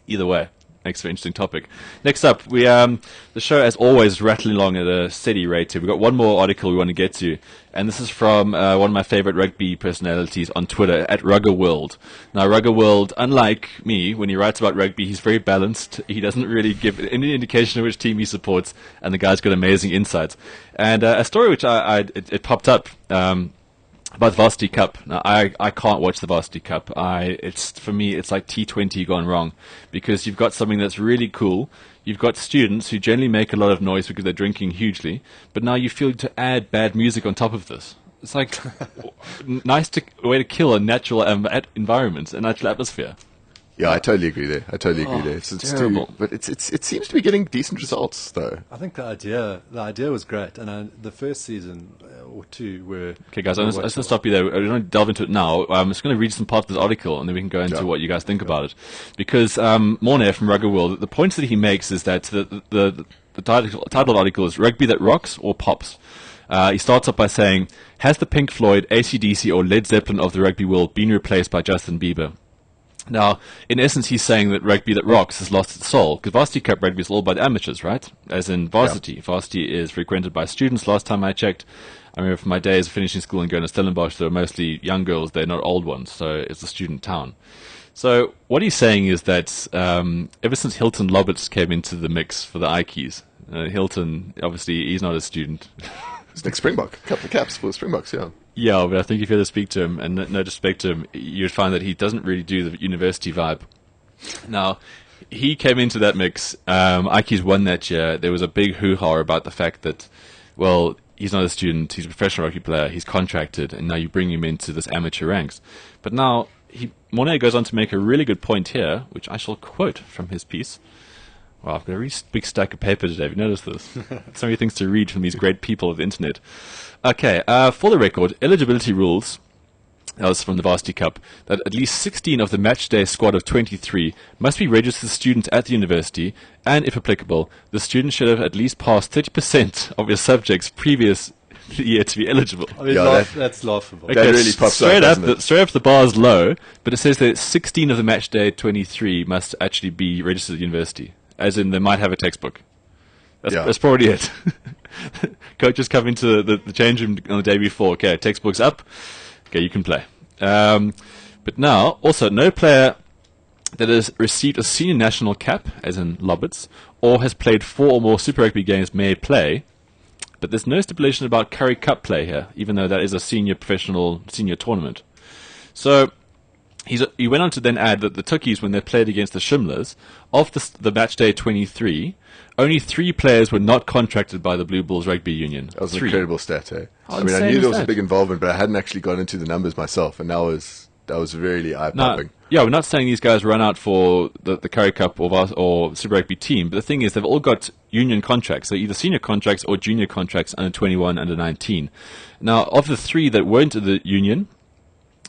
B: Either way. Makes for an interesting topic. Next up, we the show, as always, is rattling along at a steady rate here. We've got one more article we want to get to, and this is from one of my favorite rugby personalities on Twitter, at RuggerWorld. Now, RuggerWorld, unlike me, when he writes about rugby, he's very balanced. He doesn't really give any indication of which team he supports, and the guy's got amazing insights. And a story which it popped up about the Varsity Cup. Now, I can't watch the Varsity Cup. For me, it's like T20 gone wrong, because you've got something that's really cool. You've got students who generally make a lot of noise because they're drinking hugely, but now you feel to add bad music on top of this. It's like nice way to kill a natural environment, a natural atmosphere.
A: Yeah, I totally agree there. It's
B: terrible.
A: But it seems to be getting decent results, though.
C: I think the idea was great, and the first season or two were...
B: Okay, guys, I'm just going to stop you there. We're going to delve into it now. I'm just going to read some part of this article, and then we can go into what you guys think about it. Because Morne from RuggerWorld, the points that he makes is that the title of the article is Rugby That Rocks or Pops. He starts off by saying, has the Pink Floyd, AC/DC, or Led Zeppelin of the rugby world been replaced by Justin Bieber? Now, in essence, he's saying that Rugby That Rocks has lost its soul, because Varsity Cup rugby is all by the amateurs, right? As in varsity. Yeah. Varsity is frequented by students. Last time I checked, I remember from my days of finishing school and going to Stellenbosch, there were mostly young girls, they're not old ones, so it's a student town. So what he's saying is that ever since Hilton Lobbits came into the mix for the Ikeys, Hilton, obviously, he's not a student.
A: It's Nick Springbok. Couple of caps for the Springboks, yeah.
B: Yeah, but I think if you had to speak to him, and no disrespect to him, you'd find that he doesn't really do the university vibe. Now, he came into that mix. Ikeys won that year. There was a big hoo-ha about the fact that, well, he's not a student, he's a professional rugby player, he's contracted, and now you bring him into this amateur ranks. But now, Morne goes on to make a really good point here, which I shall quote from his piece. Wow, I've got a really big stack of paper today. Have you noticed this? So many things to read from these great people of the internet. Okay, for the record, eligibility rules, that was from the Varsity Cup, that at least 16 of the matchday squad of 23 must be registered students at the university, and if applicable, the student should have at least passed 30% of your subjects previous year to be eligible.
C: I mean, that's laughable.
B: Okay,
A: that really pops
B: straight
A: up,
B: straight up the bar is low, but it says that 16 of the matchday 23 must actually be registered at the university. As in, they might have a textbook. That's probably it. Coaches come into the change room on the day before. Okay, textbook's up. Okay, you can play. But now, also, no player that has received a senior national cap, as in Lobbits, or has played 4 or more Super Rugby games may play. But there's no stipulation about Currie Cup play here, even though that is a senior tournament. So he went on to then add that the Tukkies, when they played against the Shimlers, of the match day 23, only 3 players were not contracted by the Blue Bulls Rugby Union.
A: That was an incredible stat, eh?
B: How
A: I mean, I
B: insane
A: knew
B: is
A: there was
B: that?
A: a big involvement, but I hadn't actually gone into the numbers myself, and that was really eye-popping.
B: Yeah, we're not saying these guys run out for the Currie Cup or Super Rugby team, but the thing is they've all got union contracts, so either senior contracts or junior contracts under 21, under 19. Now, of the 3 that weren't in the union,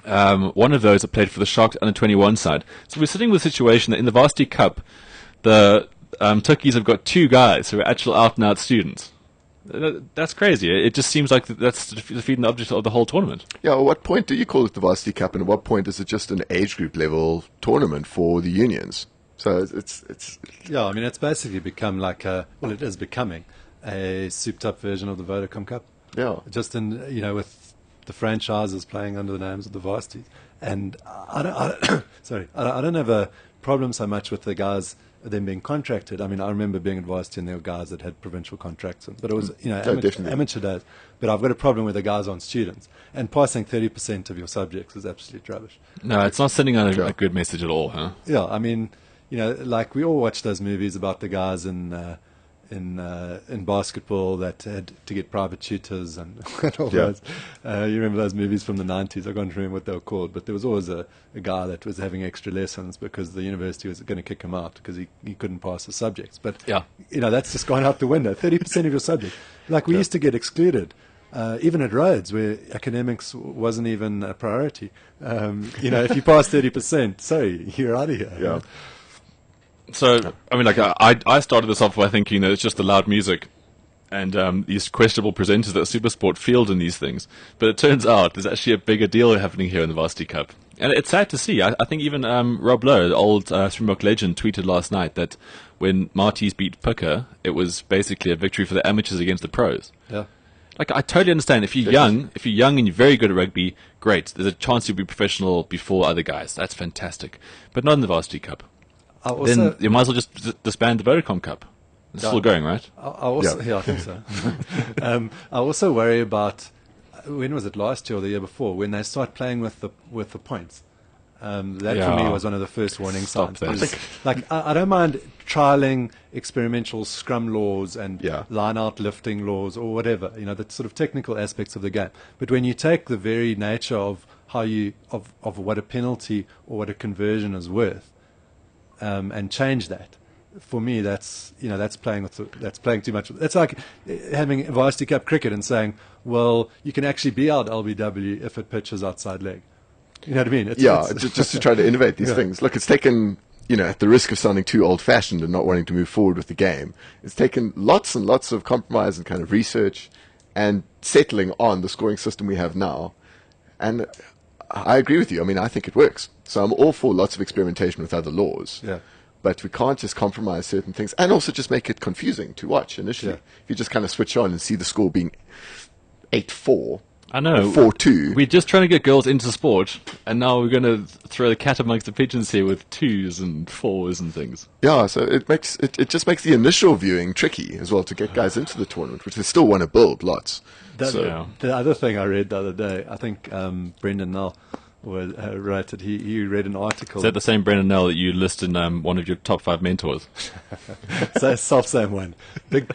B: one of those have played for the Sharks under 21 side. So we're sitting with a situation that in the Varsity Cup, the Tukkies have got 2 guys who are actual out-and-out students. That's crazy. It just seems like that's defeating the object of the whole tournament.
A: Yeah, at what point do you call it the Varsity Cup, and at what point is it just an age group level tournament for the unions? So it's
C: Yeah, I mean, it's basically become it is becoming a souped-up version of the Vodacom Cup.
A: Yeah.
C: Just with the franchises playing under the names of the varsities. And I don't have a problem so much with the guys them being contracted. I mean, I remember being at varsity and there were guys that had provincial contracts, but it was, amateur days. But I've got a problem with the guys aren't students. And passing 30% of your subjects is absolute rubbish.
B: No, it's not sending out a good message at all, huh?
C: Yeah, I mean, like we all watch those movies about the guys in basketball that had to get private tutors and all those. You remember those movies from the 90s? I can't remember what they were called, but there was always a guy that was having extra lessons because the university was going to kick him out because he couldn't pass the subjects. But, that's just gone out the window. 30% of your subjects. Like we used to get excluded. Even at Rhodes, where academics wasn't even a priority. If you pass 30%, sorry, you're out of here.
B: Yeah. So, I mean, like, I started this off by thinking that it's just the loud music and these questionable presenters that Supersport field in these things. But it turns out there's actually a bigger deal happening here in the Varsity Cup. And it's sad to see. I think even Rob Lowe, the old Springbok legend, tweeted last night that when Marties beat Picker, it was basically a victory for the amateurs against the pros.
C: Yeah.
B: Like, I totally understand. If you're young and you're very good at rugby, great. There's a chance you'll be professional before other guys. That's fantastic. But not in the Varsity Cup. Then you might as well just disband the Vodacom Cup. It's still going, right?
C: I think so. I also worry about, when was it, last year or the year before, when they start playing with the points. For me was one of the first warning signs. I don't mind trialing experimental scrum laws and line-out lifting laws or whatever, the sort of technical aspects of the game. But when you take the very nature of how of what a penalty or what a conversion is worth, and change that, for me, that's playing too much. That's like having varsity cup cricket and saying, well, you can actually be out LBW if it pitches outside leg. You know what I mean?
A: Just to try to innovate these things. Look, it's taken, at the risk of sounding too old-fashioned and not wanting to move forward with the game, it's taken lots and lots of compromise and kind of research and settling on the scoring system we have now. And I agree with you. I mean, I think it works. So I'm all for lots of experimentation with other laws.
C: Yeah.
A: But we can't just compromise certain things and also just make it confusing to watch initially. Yeah. If you just kind of switch on and see the score being 8-4.
B: I know.
A: 4-2.
B: We're just trying to get girls into sport, and now we're going to throw the cat amongst the pigeons here with 2s and 4s and things.
A: Yeah, so it just makes the initial viewing tricky as well to get guys into the tournament, which they still want to build lots.
C: The other thing I read the other day, I think Brendan Nell wrote it. He read an article.
B: Is that the same Brendan Nell that you listed in one of your top 5 mentors?
C: So self-same one. Big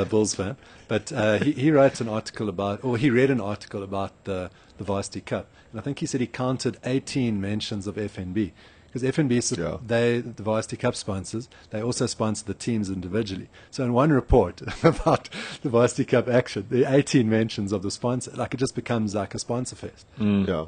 C: Bulls fan. But he wrote an article he read an article about the Varsity Cup. And I think he said he counted 18 mentions of FNB. Because FNB, the Varsity Cup sponsors, they also sponsor the teams individually. So in one report about the Varsity Cup action, the 18 mentions of the sponsor, like it just becomes like a sponsor fest.
A: Yeah.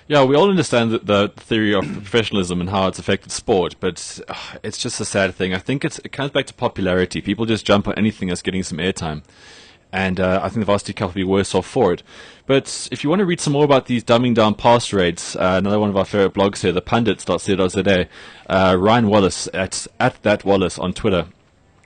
B: Yeah, we all understand the theory of professionalism and how it's affected sport, but it's just a sad thing. I think it comes back to popularity. People just jump on anything that's getting some airtime. And I think the Varsity Cup will be worse off for it. But if you want to read some more about these dumbing down pass rates, another one of our favorite blogs here, thepundits.co.za, Ryan Wallace at that Wallace on Twitter,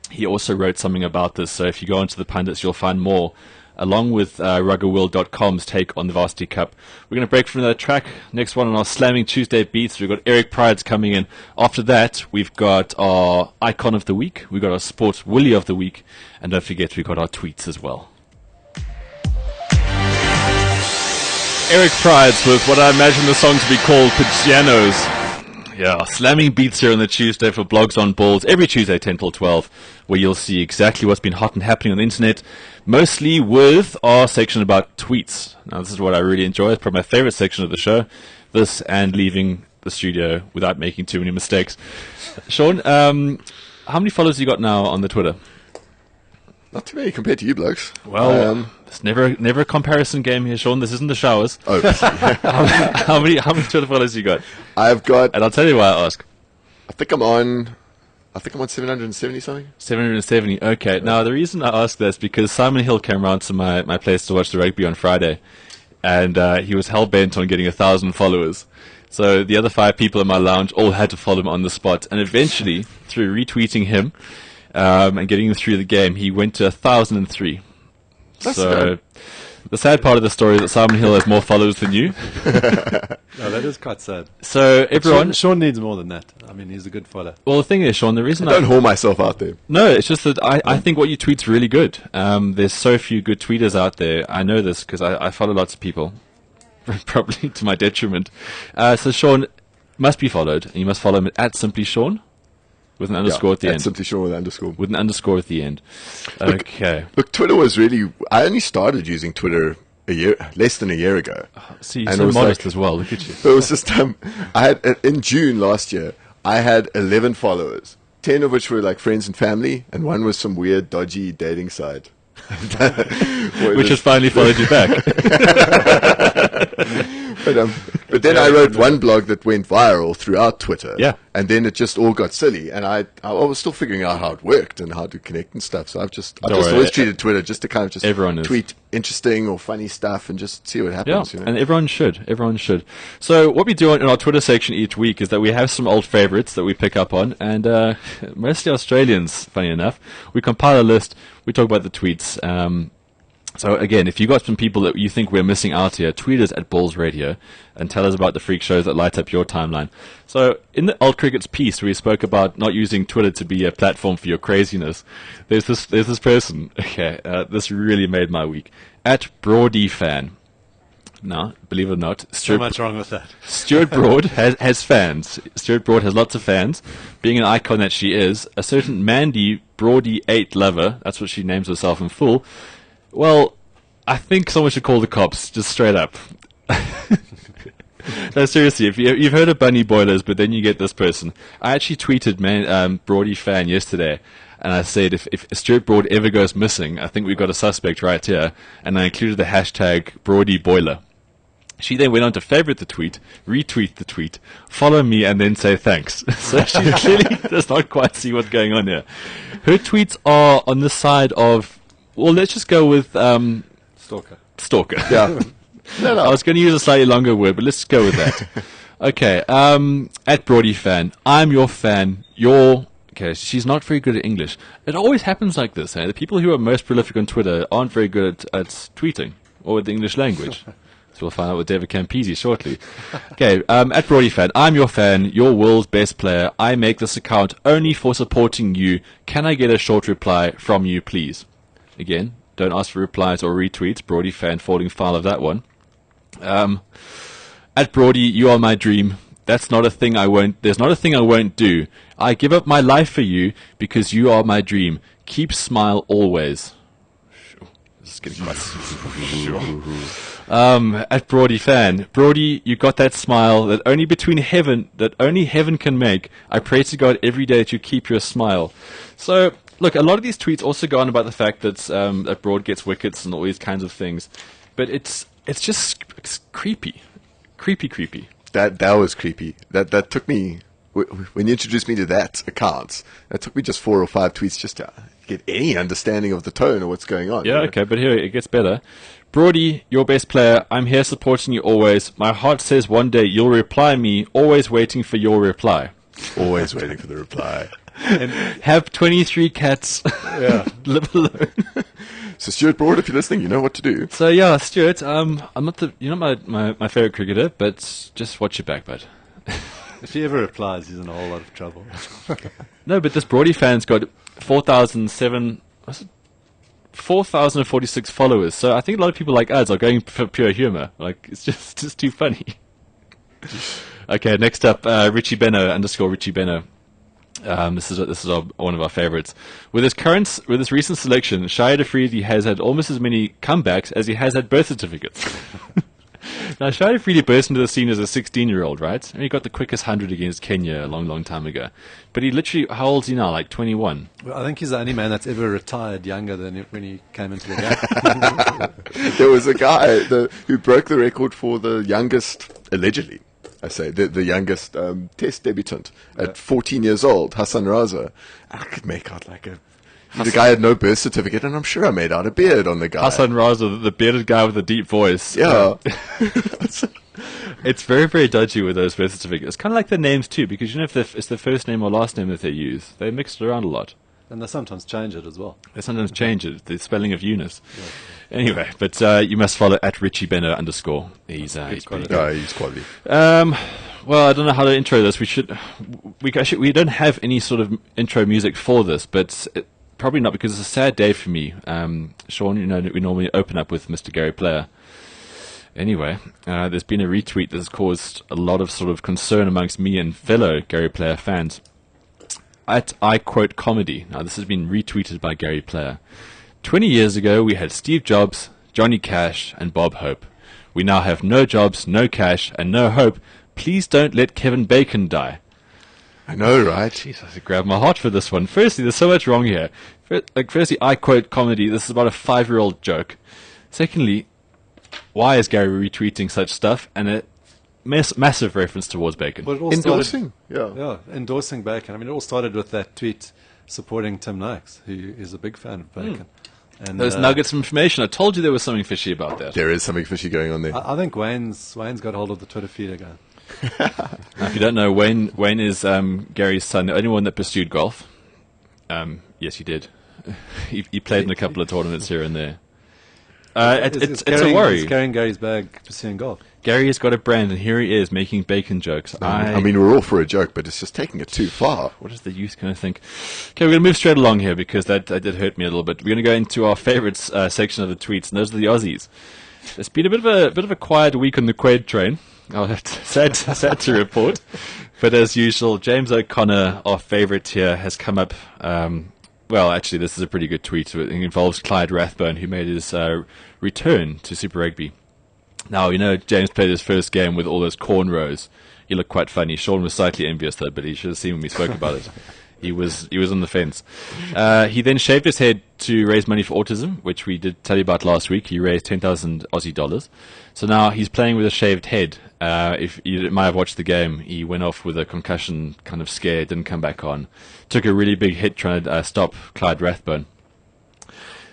B: he also wrote something about this. So if you go onto the pundits, you'll find more, along with ruggerworld.com's take on the Varsity Cup. We're going to break from the track. Next one on our Slamming Tuesday beats, we've got Eric Prides coming in. After that, we've got our Icon of the Week, we've got our Sports Willy of the Week, and don't forget, we've got our tweets as well. Eric Prides with what I imagine the song to be called Pianos. Yeah, slamming beats here on the Tuesday for Blogs on Balls, every Tuesday 10 till 12, where you'll see exactly what's been hot and happening on the internet, mostly with our section about tweets. Now, this is what I really enjoy. It's probably my favorite section of the show, this and leaving the studio without making too many mistakes. Sean, how many followers you got now on the Twitter?
A: Not too many compared to you blokes.
B: Well, it's never a comparison game here, Sean. This isn't the showers.
A: Oh,
B: how many Twitter followers you got?
A: I've got,
B: and I'll tell you why I ask.
A: I think I'm on 770 something.
B: 770. Okay. Now the reason I ask this is because Simon Hill came around to my place to watch the rugby on Friday, and he was hell bent on getting 1,000 followers. So the other 5 people in my lounge all had to follow him on the spot, and eventually, through retweeting him and getting him through the game, he went to 1,003.
A: That's good.
B: The sad part of the story is that Simon Hill has more followers than you.
C: No, that is quite sad.
B: So everyone,
C: Sean needs more than that. I mean, he's a good follower.
B: Well, the thing is, Sean, the reason
A: I don't haul myself out there.
B: No, it's just that I think what you tweet's really good. There's so few good tweeters out there. I know this because I follow lots of people, probably to my detriment. So Sean must be followed, and you must follow him at Simply Sean with an underscore at the end.
A: Simply Sean with an underscore.
B: With an underscore at the end. Okay.
A: Look, Twitter was really. I only started using Twitter less than a year ago.
B: See, you're so modest as well. Look at you.
A: It was just I had in June last year. I had 11 followers, 10 of which were like friends and family, and one was some weird, dodgy dating site.
B: Which has finally followed you back.
A: But then I wrote one blog that went viral throughout Twitter.
B: Yeah.
A: And then it just all got silly. And I was still figuring out how it worked and how to connect and stuff. So I've just always treated Twitter just to kind of just tweet interesting or funny stuff and just see what happens.
B: Yeah, and everyone should. Everyone should. So what we do in our Twitter section each week is that we have some old favorites that we pick up on. And mostly Australians, funny enough. We compile a list. We talk about the tweets. So again, if you got some people that you think we're missing out here, tweet us at BLOGZ Radio and tell us about the freak shows that light up your timeline. So in the Old Crickets piece, where we spoke about not using Twitter to be a platform for your craziness, there's this person. Okay, this really made my week. At BroadyFan. Now, believe it or not,
C: so much wrong with that.
B: Stuart Broad has fans. Stuart Broad has lots of fans. Being an icon that she is, a certain Mandy Broady 8 lover, that's what she names herself in full. Well, I think someone should call the cops, just straight up. No, seriously, if you've heard of bunny boilers, but then you get this person. I actually tweeted BroadyFan yesterday, and I said, if Stuart Broad ever goes missing, I think we've got a suspect right here, and I included the hashtag BroadyBoiler. She then went on to favorite the tweet, retweet the tweet, follow me, and then say thanks. So she clearly does not quite see what's going on here. Her tweets are on the side of, well, let's just go with Stalker.
A: Yeah. No.
B: I was going to use a slightly longer word, but let's go with that. Okay. At BroadyFan, I'm your fan. Okay, she's not very good at English. It always happens like this. The people who are most prolific on Twitter aren't very good at tweeting or with the English language. So we'll find out with David Campese shortly. Okay, at BroadyFan, I'm your fan, your world's best player. I make this account only for supporting you. Can I get a short reply from you, please? Again, don't ask for replies or retweets. BroadyFan falling foul of that one. At Broady, you are my dream. That's not a thing I won't. There's not a thing I won't do. I give up my life for you because you are my dream. Keep smile always. This is getting quite. At BroadyFan, Broady, you got that smile that only heaven can make. I pray to God every day that you keep your smile. So look, a lot of these tweets also go on about the fact that that Broad gets wickets and all these kinds of things, but it's creepy.
A: That was creepy. That took me, when you introduced me to that account, that took me just 4 or 5 tweets just to get any understanding of the tone or what's going on.
B: Yeah, okay, but here it gets better. Broady, your best player, I'm here supporting you always. My heart says one day you'll reply me, always waiting for your reply.
A: Always waiting for the reply.
B: And have 23 cats.
C: Yeah.
B: Live alone.
A: So Stuart Broad, if you're listening, you know what to do.
B: So yeah, Stuart, I'm not my favorite cricketer, but just watch your back, bud.
C: If he ever replies, he's in a whole lot of trouble.
B: No, but this BroadyFan's got 4,046 followers. So I think a lot of people like us are going for pure humor. Like, it's just too funny. Okay, next up, Richie Benno _Richie Benno. This is one of our favorites. With his recent selection, Shahid Afridi has had almost as many comebacks as he has had birth certificates. Now, Shahid Afridi burst into the scene as a 16-year-old, right? And he got the quickest 100 against Kenya a long time ago. But he literally, how old is he now? Like 21?
C: Well, I think he's the only man that's ever retired younger than when he came into the
A: game. There was a guy who broke the record for the youngest, allegedly, I say, the youngest test debutant at 14 years old, Hassan Raza. I could make out like the guy had no birth certificate, and I'm sure I made out a beard on the guy.
B: Hassan Raza, the bearded guy with the deep voice.
A: Yeah.
B: It's very, very dodgy with those birth certificates. It's kind of like the names too, because you know if it's the first name or last name that they use, they mix it around a lot.
C: And they sometimes change it as well.
B: They sometimes change it, the spelling of Eunice. Yeah. Anyway, but you must follow at Richie Benner _. He's pretty good.
A: He's quality.
B: Well, I don't know how to intro this. We don't have any sort of intro music for this, but probably not, because it's a sad day for me. Sean, we normally open up with Mr. Gary Player. Anyway, there's been a retweet that has caused a lot of sort of concern amongst me and fellow Gary Player fans. At I quote comedy. Now, this has been retweeted by Gary Player. 20 years ago, we had Steve Jobs, Johnny Cash, and Bob Hope. We now have no Jobs, no Cash, and no Hope. Please don't let Kevin Bacon die.
A: I know, right?
B: Jeez, I have to grab my heart for this one. Firstly, there's so much wrong here. Firstly, I quote comedy. This is about a 5-year-old joke. Secondly, why is Gary retweeting such stuff? And a massive reference towards Bacon.
C: Well, it all
A: Endorsing,
C: endorsing Bacon. I mean, it all started with that tweet supporting Tim Noakes, who is a big fan of Bacon. And
B: those nuggets of information. I told you there was something fishy about that.
A: There is something fishy going on there.
C: I think Wayne's got hold of the Twitter feed again.
B: Now, if you don't know, Wayne is Gary's son, the only one that pursued golf. Yes, he did. He played in a couple of tournaments here and there. It's a worry.
C: He's carrying Gary's bag pursuing golf.
B: Gary has got a brand, and here he is making Bacon jokes.
A: I mean, we're all for a joke, but it's just taking it too far.
B: What is the youth going to think? Okay, we're going to move straight along here, because that did hurt me a little bit. We're going to go into our favourites section of the tweets, and those are the Aussies. It's been a bit of a quiet week on the Quaid train. I'll have to, sad to report. But as usual, James O'Connor, our favourite here, has come up. Well, actually, this is a pretty good tweet. It involves Clyde Rathbone, who made his return to Super Rugby. Now, James played his first game with all those cornrows. He looked quite funny. Sean was slightly envious, though, but he should have seen when we spoke about it. He was on the fence. He then shaved his head to raise money for autism, which we did tell you about last week. He raised 10,000 Aussie dollars. So now he's playing with a shaved head. If you might have watched the game, he went off with a concussion, kind of scared, didn't come back on. Took a really big hit trying to stop Clyde Rathbone.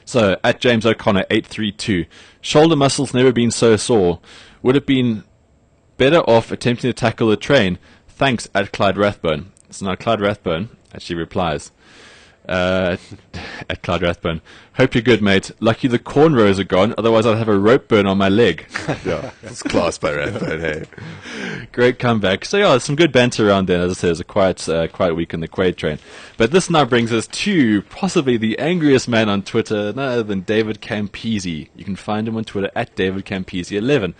B: So, at James O'Connor, 832, shoulder muscles never been so sore. Would have been better off attempting to tackle the train. Thanks, at Clyde Rathbone. So now Clyde Rathbone actually replies, at Clyde Rathbone, hope you're good, mate. Lucky the cornrows are gone, otherwise I'd have a rope burn on my leg.
A: Yeah, it's class by Rathbone, hey.
B: Great comeback. So yeah, some good banter around there. As I said, it was a quiet week on the Quaid train. But this now brings us to possibly the angriest man on Twitter, none other than David Campese. You can find him on Twitter at David Campese11.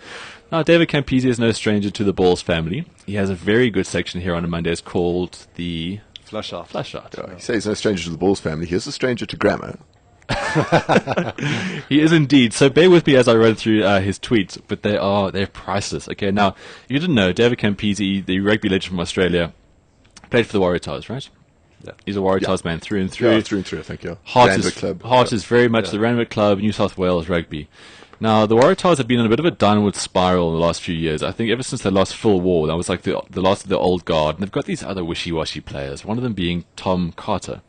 B: Now, David Campese is no stranger to the Balls family. He has a very good section here on Mondays called the
C: Flush Out.
A: Yeah, you say he's no stranger to the Balls family. He's a stranger to grammar.
B: He is indeed. So bear with me as I run through his tweets, but they're priceless. Okay, now, if you didn't know, David Campese, the rugby legend from Australia, played for the Waratahs, right?
C: Yeah.
B: He's a Waratahs man through and through.
A: Yeah, through and through, I think, yeah.
B: Heart is very much the Randwick Club, New South Wales rugby. Now, the Waratahs have been on a bit of a downward spiral in the last few years. I think ever since they lost Phil Ward, that was like the last of the old guard. And they've got these other wishy-washy players, one of them being Tom Carter.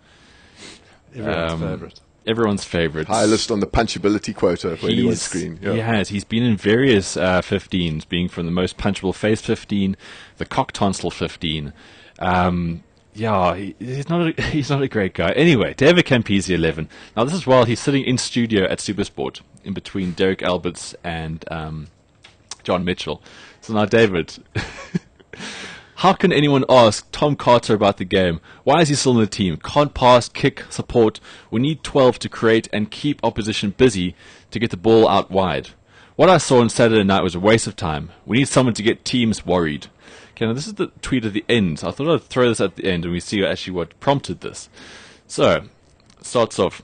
B: Everyone's favourite.
A: Highest on the punchability quota for anyone's screen. Yeah.
B: He has. He's been in various 15s, being from the most punchable face 15, the cock tonsil 15. He's not a great guy. Anyway, David Campese 11. Now, this is while he's sitting in studio at Supersport, in between Derek Alberts and John Mitchell. So now, David, how can anyone ask Tom Carter about the game? Why is he still in the team? Can't pass, kick, support. We need 12 to create and keep opposition busy to get the ball out wide. What I saw on Saturday night was a waste of time. We need someone to get teams worried. Okay, now this is the tweet at the end. So I thought I'd throw this at the end and we see actually what prompted this. So, it starts off.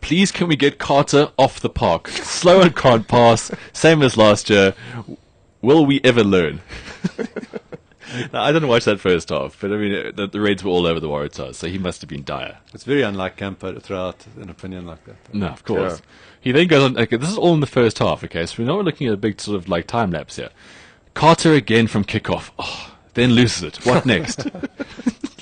B: Please can we get Carter off the park? Slow and can't pass, same as last year. Will we ever learn? Now, I didn't watch that first half, but I mean, the Reds were all over the Waratahs, so he must have been dire.
C: It's very unlike Campo to throw out an opinion like that.
B: No, of course. Yeah. He then goes on, okay, this is all in the first half, okay, so we're not looking at a big sort of like time lapse here. Carter again from kickoff. Oh, then loses it. What next?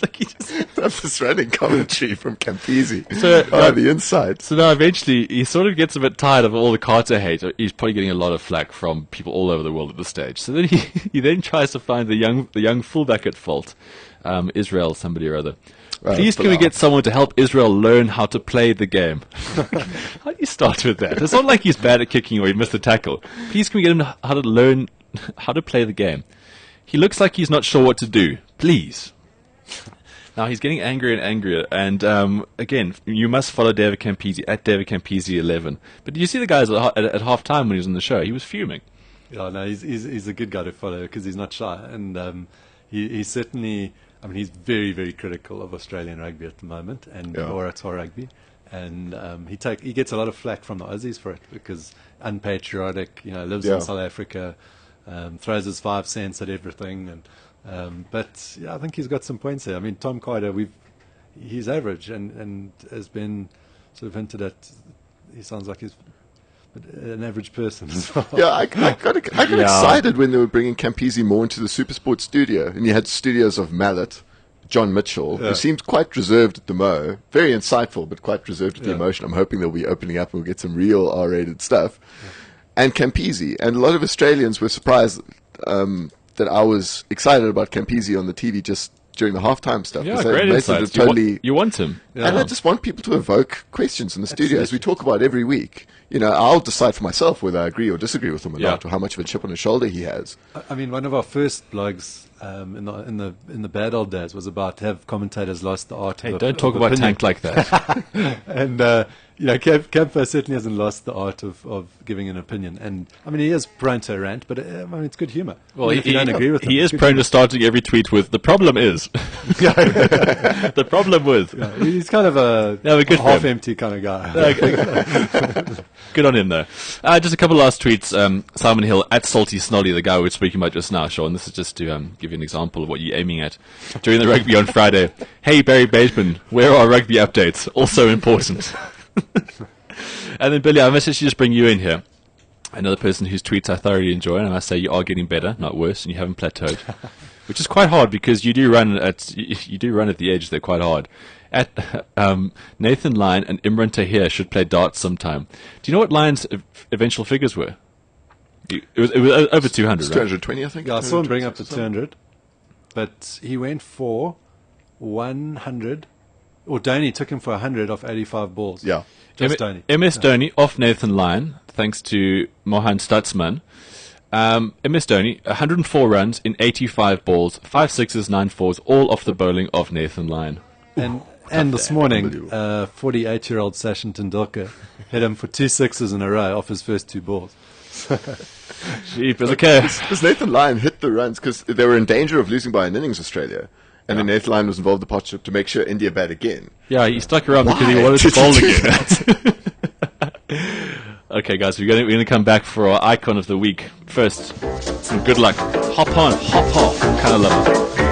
B: Like he just
A: That's this running commentary from Campese.
B: So,
A: the inside.
B: So now eventually he sort of gets a bit tired of all the Carter hate. He's probably getting a lot of flack from people all over the world at this stage. So then he then tries to find the young fullback at fault, Israel, somebody or other. Please can we get someone to help Israel learn how to play the game? How do you start with that? It's not like he's bad at kicking or he missed a tackle. Please can we get him how to learn how to play the game? He looks like he's not sure what to do. Please. Now he's getting angrier and angrier. And again, you must follow David Campese at David Campese 11. But did you see the guys at half time when he was on the show? He was fuming.
C: Yeah, no, he's a good guy to follow because he's not shy. And he certainly... I mean, he's very, very critical of Australian rugby at the moment, and Waratah rugby, and he gets a lot of flack from the Aussies for it because unpatriotic, lives in South Africa, throws his 5 cents at everything, and but I think he's got some points there. I mean, Tom Carter, he's average and has been sort of hinted at. He sounds like he's an average person as well.
A: Yeah, I got excited when they were bringing Campese more into the Supersport studio, and you had studios of Mallet, John Mitchell, who seems quite reserved at the mo, very insightful, but quite reserved at the emotion. I'm hoping they'll be opening up and we'll get some real R-rated stuff. And Campese, and a lot of Australians were surprised that I was excited about Campese on the TV just during the halftime stuff.
B: Yeah, great insights. You want him.
A: Yeah. And I just want people to evoke questions in the studio, as we talk about every week. I'll decide for myself whether I agree or disagree with him or not, or how much of a chip on his shoulder he has.
C: I mean, one of our first blogs in the bad old days was about have commentators lost the art.
B: Hey, don't talk about Tank like that.
C: And Campo certainly hasn't lost the art of giving an opinion. And I mean, he is prone to a rant, but I mean, it's good humor.
B: Well,
C: if you don't agree with him,
B: he is prone to starting every tweet with "the problem is." The problem with.
C: Yeah, he's kind of a half-empty kind of guy.
B: Good on him, though. Just a couple last tweets. Simon Hill at Salty Snolly, the guy we were speaking about just now, Sean. This is just to give you an example of what you're aiming at during the rugby on Friday. Hey, Barry Bateman, where are rugby updates? Also important. And then, Billy, I must actually just bring you in here. Another person whose tweets I thoroughly enjoy, and I say you are getting better, not worse, and you haven't plateaued. Which is quite hard because you do run at the edge. They're quite hard. At Nathan Lyon and Imran Tahir should play darts sometime. Do you know what Lyon's eventual figures were? It was over 200, right?
A: 220, I think.
C: Yeah, I saw him bring up to 200, but he went for 100. Or Dhoni took him for 100 off 85 balls.
A: Yeah.
C: Just Dhoni.
B: MS Dhoni off Nathan Lyon, thanks to Mohan Stutzman. MS Dhoni, 104 runs in 85 balls, 5 sixes, 9 fours, all off the bowling of Nathan Lyon.
C: And this morning, 48-year-old Sachin Tendulkar hit him for 2 sixes in a row off his first 2 balls.
B: Jeepers, okay.
A: Because Nathan Lyon hit the runs because they were in danger of losing by an innings, Australia. And then Nathan Lyon was involved in the partnership to make sure India bat again.
B: Yeah, he stuck around because he wanted to bowl again. Okay, guys, we're going to come back for our icon of the week. First, some good luck. Hop on, hop off. Kind of love it.